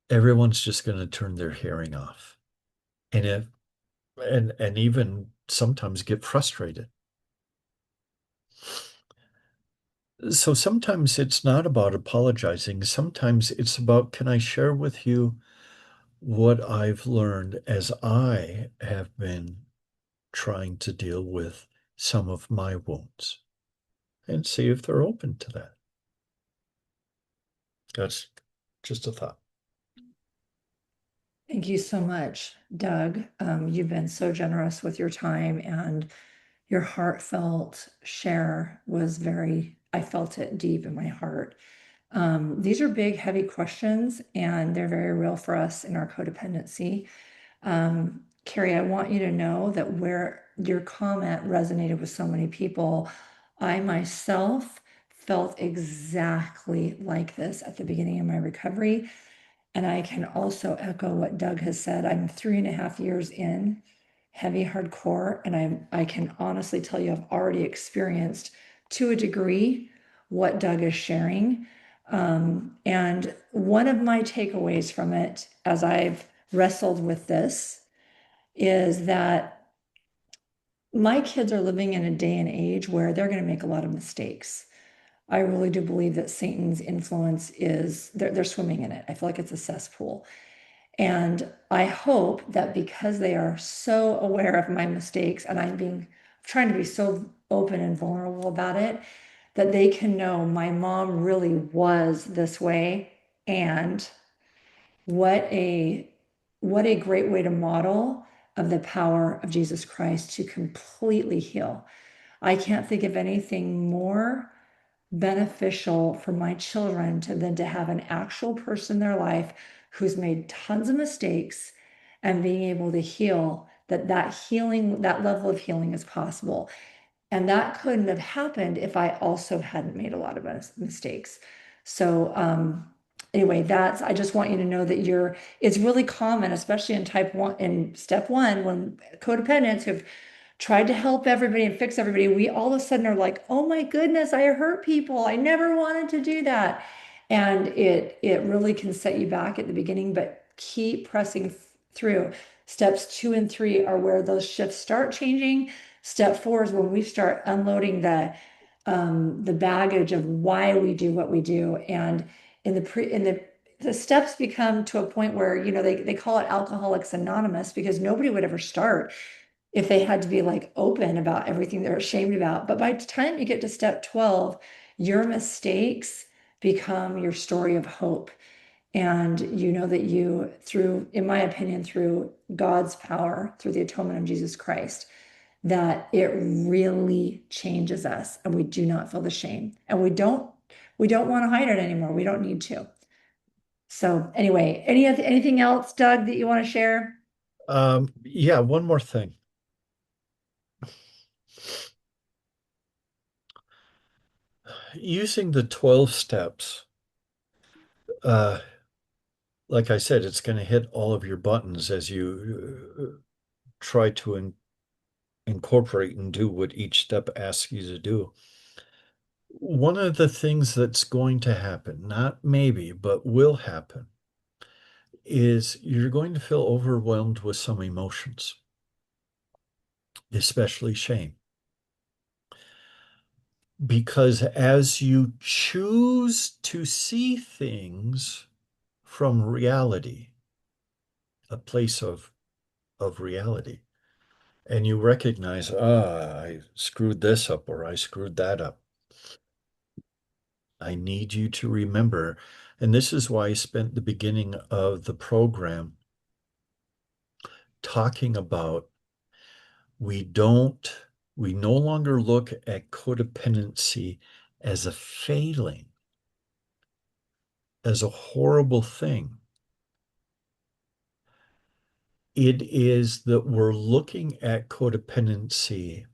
everyone's just going to turn their hearing off. And even sometimes get frustrated. So sometimes it's not about apologizing. Sometimes it's about, can I share with you what I've learned as I have been trying to deal with some of my wounds, and see if they're open to that. That's just a thought. Thank you so much, Doug. You've been so generous with your time, and your heartfelt share was I felt it deep in my heart. These are big, heavy questions, and they're very real for us in our codependency. Carrie, I want you to know that where your comment resonated with so many people, I myself felt exactly like this at the beginning of my recovery. And I can also echo what Doug has said. I'm 3.5 years in heavy hardcore, and I can honestly tell you I've already experienced to a degree what Doug is sharing. And one of my takeaways from it, as I've wrestled with this, is that my kids are living in a day and age where they're going to make a lot of mistakes. I really do believe that Satan's influence is they're swimming in it. I feel like it's a cesspool. And I hope that because they are so aware of my mistakes and trying to be so open and vulnerable about it, that they can know my mom really was this way. And what a what a great way to model of the power of Jesus Christ to completely heal. I can't think of anything more beneficial for my children than to have an actual person in their life who's made tons of mistakes and being able to heal, that healing, that level of healing is possible. And that couldn't have happened if I also hadn't made a lot of mistakes. So, anyway, I just want you to know that it's really common, especially in type one, in step one, when codependents who've tried to help everybody and fix everybody, we all of a sudden are like, oh my goodness, I hurt people. I never wanted to do that. And it really can set you back at the beginning, but keep pressing through. Steps 2 and 3 are where those shifts start changing. Step 4 is when we start unloading the baggage of why we do what we do. And the steps become to a point where, they call it Alcoholics Anonymous, because nobody would ever start if they had to be like open about everything they're ashamed about. But by the time you get to step 12, your mistakes become your story of hope. And you know that in my opinion, through God's power, through the atonement of Jesus Christ, that it really changes us, and we do not feel the shame, and we don't want to hide it anymore. We don't need to. So anyway, anything else, Doug, that you want to share? Yeah, one more thing. Using the 12 steps, uh, like I said, it's going to hit all of your buttons as you try to incorporate and do what each step asks you to do. One of the things that's going to happen, not maybe, but will happen, is you're going to feel overwhelmed with some emotions, especially shame. Because as you choose to see things from reality, a place of reality, and you recognize, I screwed this up or I screwed that up. I need you to remember, and this is why I spent the beginning of the program talking about we no longer look at codependency as a failing, as a horrible thing. It is that we're looking at codependency,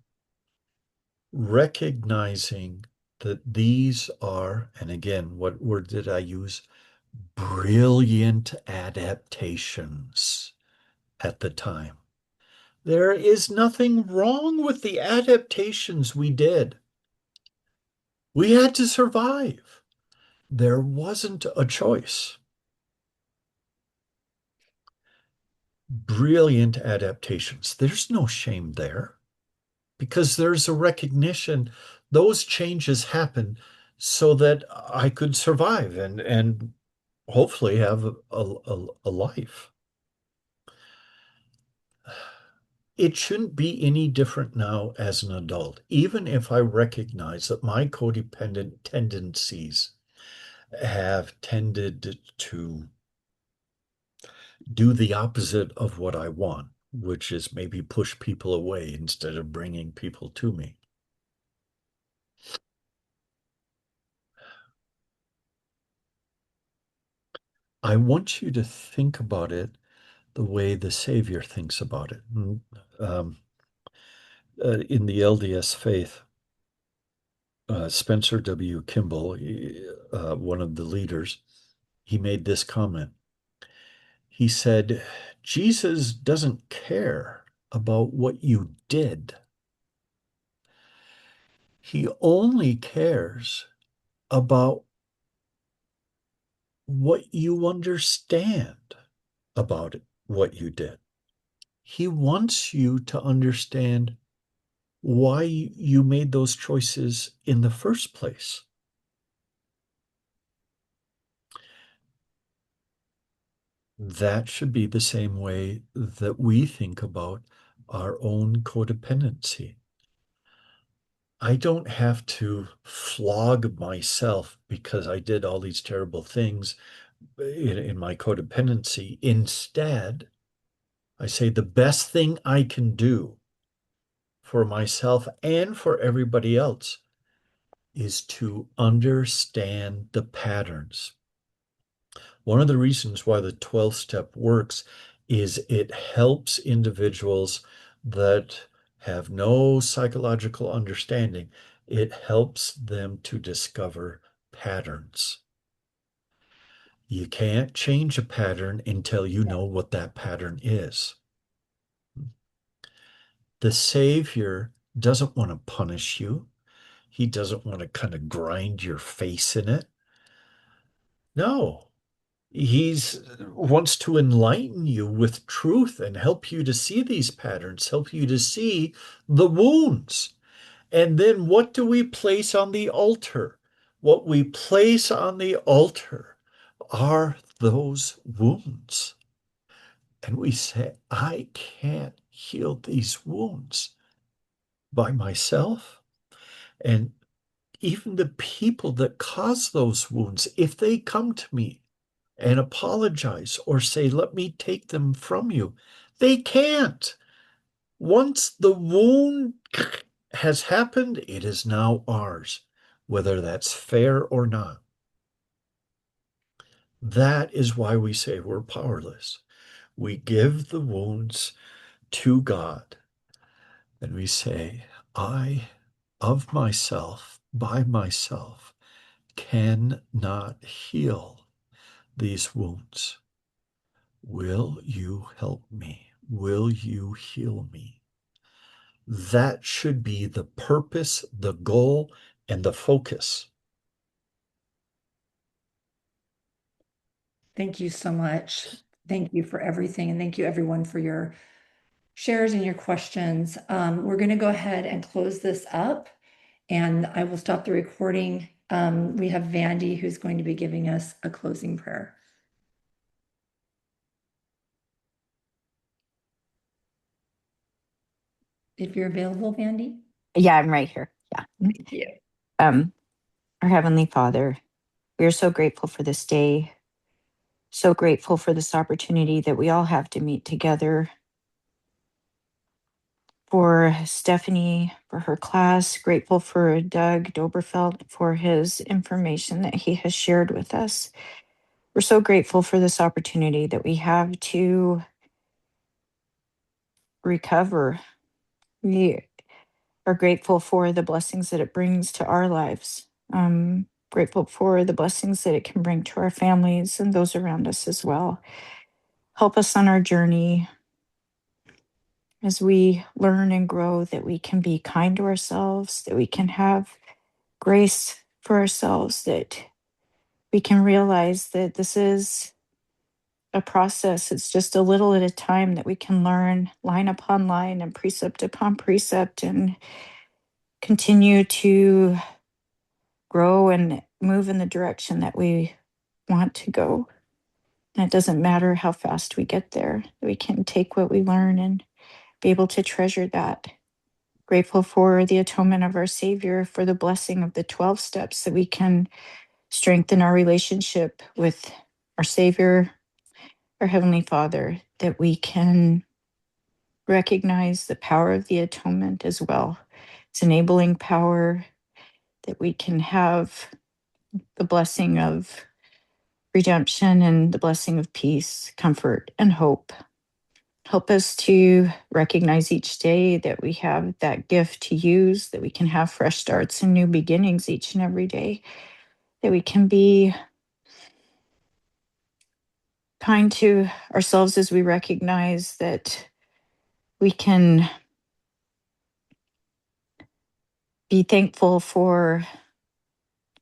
recognizing that these are, and again, what word did I use? Brilliant adaptations at the time. There is nothing wrong with the adaptations we did. We had to survive. There wasn't a choice. Brilliant adaptations. There's no shame there because there's a recognition those changes happen so that I could survive and hopefully have a life. It shouldn't be any different now as an adult, even if I recognize that my codependent tendencies have tended to do the opposite of what I want, which is maybe push people away instead of bringing people to me. I want you to think about it the way the Savior thinks about it. Um, in the LDS faith, Spencer W. Kimball, one of the leaders, he made this comment. He said, Jesus doesn't care about what you did. He only cares about what you understand about it, what you did. He wants you to understand why you made those choices in the first place. That should be the same way that we think about our own codependency. I don't have to flog myself because I did all these terrible things in my codependency. Instead, I say the best thing I can do for myself and for everybody else is to understand the patterns. One of the reasons why the 12 step works is it helps individuals that have no psychological understanding. It helps them to discover patterns. You can't change a pattern until you know what that pattern is. The Savior doesn't want to punish you. He doesn't want to kind of grind your face in it. No, he's wants to enlighten you with truth and help you to see these patterns, help you to see the wounds. And then what do we place on the altar? What we place on the altar are those wounds. And we say, I can't heal these wounds by myself. And even the people that cause those wounds, if they come to me and apologize or say, let me take them from you, they can't. Once the wound has happened, it is now ours, whether that's fair or not. That is why we say we're powerless. We give the wounds to God and we say, I, of myself, by myself, cannot heal these wounds. Will you help me? Will you heal me? That should be the purpose, the goal, and the focus. Thank you so much. Thank you for everything. And thank you everyone for your shares and your questions. We're going to go ahead and close this up and I will stop the recording. We have Vandy who's going to be giving us a closing prayer. If you're available, Vandy. Yeah, I'm right here. Yeah. Thank you. Our Heavenly Father, we are so grateful for this day, so grateful for this opportunity that we all have to meet together. For Stephanie, for her class, grateful for Doug Dobberfeld for his information that he has shared with us. We're so grateful for this opportunity that we have to recover. We are grateful for the blessings that it brings to our lives. Grateful for the blessings that it can bring to our families and those around us as well. Help us on our journey as we learn and grow, that we can be kind to ourselves, that we can have grace for ourselves, that we can realize that this is a process. It's just a little at a time that we can learn line upon line and precept upon precept and continue to grow and move in the direction that we want to go. And it doesn't matter how fast we get there, we can take what we learn and be able to treasure that. Grateful for the atonement of our Savior, for the blessing of the 12 steps, that we can strengthen our relationship with our Savior, our Heavenly Father, that we can recognize the power of the atonement as well. It's enabling power, that we can have the blessing of redemption and the blessing of peace, comfort, and hope. Help us to recognize each day that we have that gift to use, that we can have fresh starts and new beginnings each and every day, that we can be kind to ourselves as we recognize that we can be thankful for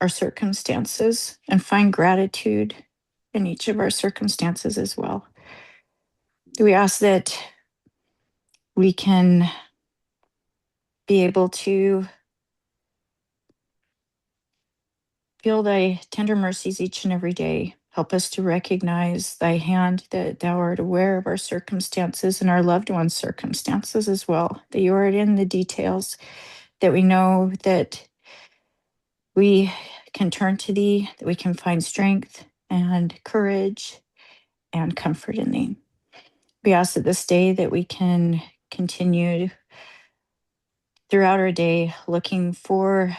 our circumstances and find gratitude in each of our circumstances as well. We ask that we can be able to feel thy tender mercies each and every day. Help us to recognize thy hand, that thou art aware of our circumstances and our loved ones' circumstances as well, that you are in the details, that we know that we can turn to thee, that we can find strength and courage and comfort in thee. We ask that this day that we can continue throughout our day looking for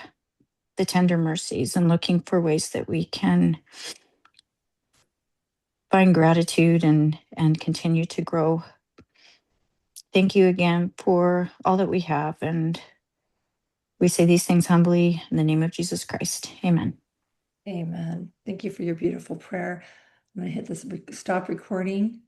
the tender mercies and looking for ways that we can find gratitude and continue to grow. Thank you again for all that we have, and we say these things humbly in the name of Jesus Christ. Amen. Amen. Thank you for your beautiful prayer. I'm going to hit this stop recording.